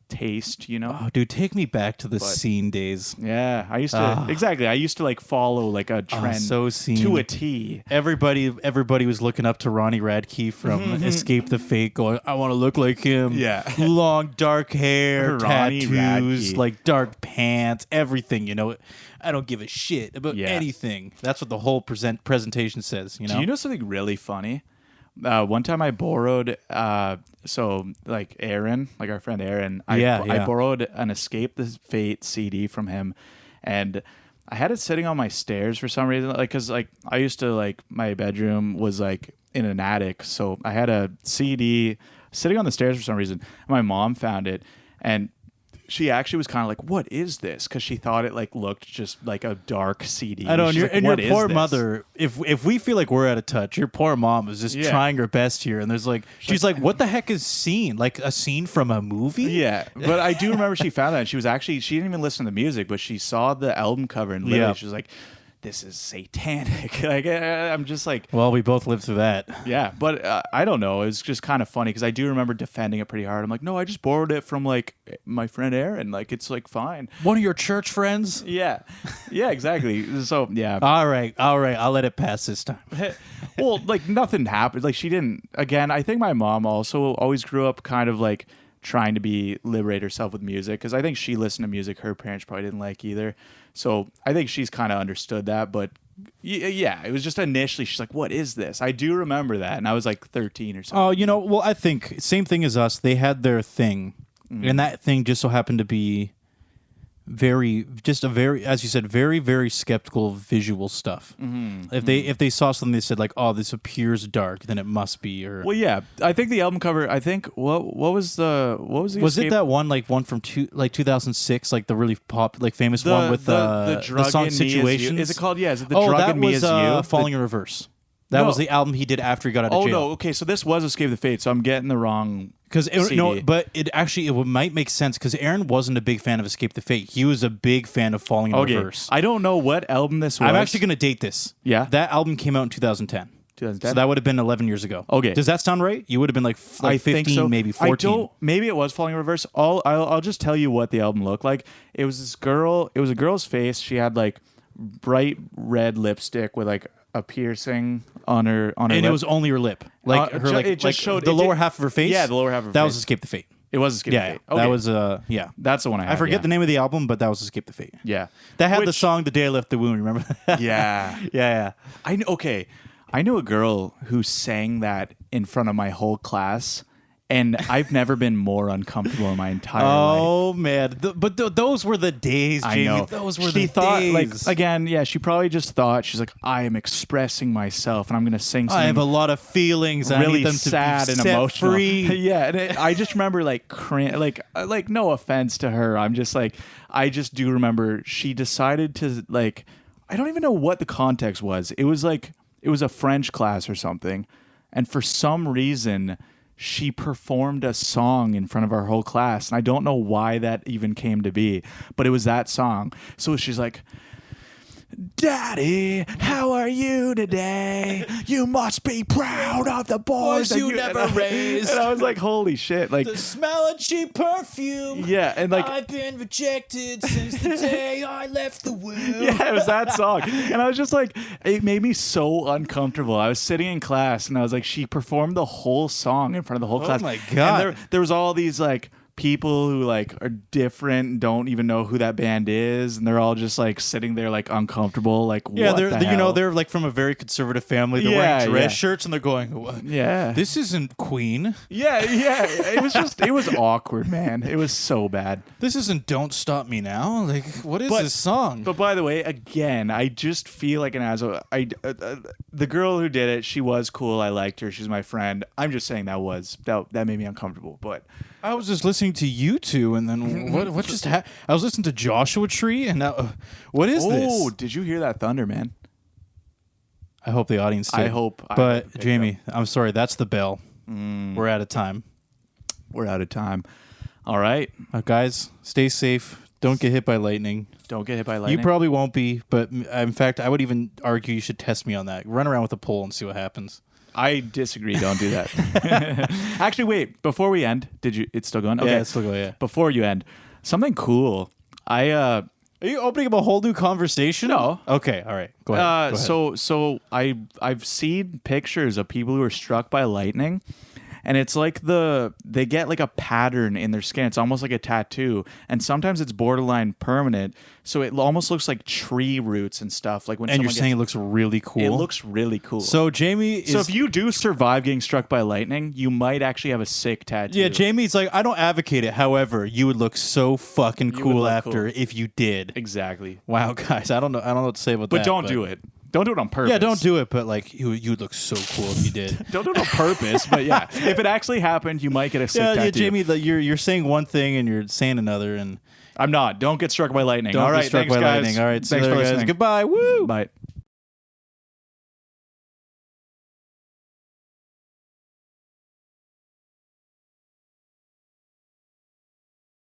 taste, you know?
Oh, dude, take me back to the scene days.
Yeah, I used to exactly. I used to like follow like a trend
so scene.
To a T.
Everybody was looking up to Ronnie Radke from Escape the Fate, going, "I want to look like him."
Yeah,
long dark hair,
Ronnie
tattoos,
Radke.
like dark pants, everything. You know, I don't give a shit about anything. That's what the whole presentation says. You know.
Do you know something really funny? One time I borrowed, so like Aaron, like our friend Aaron, I borrowed an Escape the Fate CD from him, and I had it sitting on my stairs for some reason, like because like I used to like my bedroom was like in an attic, so I had a CD sitting on the stairs for some reason. My mom found it, and she actually was kind of like, "What is this?" Because she thought it like looked just like a dark CD.
I know, and
like,
your poor mother. If we feel like we're out of touch, your poor mom is just trying her best here, and there's like she's like, "What the heck is scene? Like a scene from a movie?"
Yeah, but I do remember she found that. And she didn't even listen to the music, but she saw the album cover and literally she was like, "This is satanic." Like I'm just like,
well, we both lived through that.
Yeah, but I don't know. It was just kind of funny because I do remember defending it pretty hard. I'm like, no, I just borrowed it from like my friend Aaron. Like it's like fine.
One of your church friends?
Yeah, exactly. So yeah.
All right. I'll let it pass this time.
Well, like nothing happened. Like she didn't. Again, I think my mom also always grew up kind of like trying to liberate herself with music, because I think she listened to music her parents probably didn't like either. So I think she's kind of understood that, but yeah, it was just initially she's like, "What is this?" I do remember that, and I was like 13 or something.
Oh, you know, well, I think same thing as us. They had their thing, and that thing just so happened to be as you said, very, very skeptical visual stuff. If they saw something, they said like, "Oh, this appears dark," then it must be. Or
well, yeah, I think the album cover. I think what was the
it that one from 2006, like the really famous one with the
drug
song
in
Situations?
Is it called? Yeah, is it the drug in me is you?
Falling in Reverse. That
No.
was the album he did after he got out of
Oh
jail.
no, okay, so this was Escape the Fate, so I'm getting the wrong
Because
CD.
no, but it might make sense because Aaron wasn't a big fan of Escape the Fate. He was a big fan of Falling in
Okay,
Reverse.
I don't know what album this was.
I'm actually going to date this.
Yeah?
That album came out in 2010.
2010?
So that would have been 11 years ago.
Okay.
Does that sound right? You would have been like
I
15,
think so.
maybe 14.
Maybe it was Falling in Reverse. I'll just tell you what the album looked like. It was this girl. It was a girl's face. She had like bright red lipstick with like a piercing on her
And
lip.
it was only her lip. Like her like,
it just
like
showed
the
it
lower
did-
half of her face.
Yeah, the lower half of her
That
face.
was Escape the Fate.
It was Escape
Yeah,
the Fate. Okay.
that was yeah.
That's the one I had.
I forget
yeah.
the name of the album, but that was Escape the Fate.
Yeah.
That had the
Which-
song "The Day I Left the Wound." Remember?
Yeah.
yeah.
Okay. I knew a girl who sang that in front of my whole class, and I've never been more uncomfortable in my entire life.
Oh man, those were the days, Jamie.
I know.
Those were
she
the
thought,
days.
like, again, yeah, she probably just thought, she's like, I am expressing myself, and I'm going to sing something
I have a lot of feelings. I
really
need them to
sad
be
and
set
emotional.
free.
Yeah, and I just remember, like, like, no offense to her. I'm just like, I just do remember she decided to, like, I don't even know what the context was. It was like, it was a French class or something, and for some reason she performed a song in front of our whole class, and I don't know why that even came to be, but it was that song. So she's like, Daddy, how are you today? You must be proud of the boys that
you never raised.
And I was like, holy shit. Like,
The smell of cheap perfume.
yeah, and like,
I've been rejected since the day I left the womb.
yeah, it was that song. And I was just like, it made me so uncomfortable. I was sitting in class and I was like, she performed the whole song in front of the whole class.
my God.
And there was all these like people who like are different and don't even know who that band is, and they're all just like sitting there like uncomfortable, like,
Yeah,
what
they're
the hell?
they're like from a very conservative family. They're
Yeah,
wearing dress
yeah.
shirts and they're going, "What?
Yeah.
This isn't Queen.
Yeah. It was awkward, man. It was so bad.
This isn't Don't Stop Me Now. Like, what is
But-
this song?"
But by the way, again, I just feel like an asshole. The girl who did it, she was cool. I liked her. She's my friend. I'm just saying that made me uncomfortable. But
I was just listening to you two, and then what just happened? I was listening to Joshua Tree, and now what is
oh,
this?
did you hear that thunder, man?
I hope the audience did.
I hope it
But
picked
Jamie, I'm sorry. That's the bell. We're out of time.
We're out of time. All right,
Guys, stay safe. Don't get hit by lightning.
don't get hit by lightning.
You probably won't be, but in fact, I would even argue you should test me on that. Run around with a pole and see what happens.
I disagree. Don't do that. Actually, wait. Before we end, it's still going? Okay.
Yeah, it's still going. Yeah.
Before you end, something cool.
Are you opening up a whole new conversation?
No.
Okay. All right. Go ahead. Go ahead.
So I've seen pictures of people who are struck by lightning, and it's like they get like a pattern in their skin. It's almost like a tattoo, and sometimes it's borderline permanent. So it almost looks like tree roots and stuff. Like when
And you're
someone
saying it looks really cool.
it looks really cool.
So Jamie is.
So if you do survive getting struck by lightning, you might actually have a sick tattoo.
Yeah, Jamie's like, I don't advocate it. However, you would look so fucking
would
cool
look
after
cool.
if you did.
Exactly.
Wow, guys, I don't know what to say about that.
But don't do it. Don't do it on purpose.
Yeah, don't do it. But like, you'd look so cool if you did.
Don't do it on purpose. But yeah, if it actually happened, you might get a sick tattoo.
Yeah, Jamie, you're saying one thing and you're saying another, and
I'm not. Don't get struck by lightning.
don't
All
get
right,
struck
thanks,
by
guys.
lightning. All right, see
Thanks
you
for
later, guys.
listening.
Goodbye. Woo.
Bye.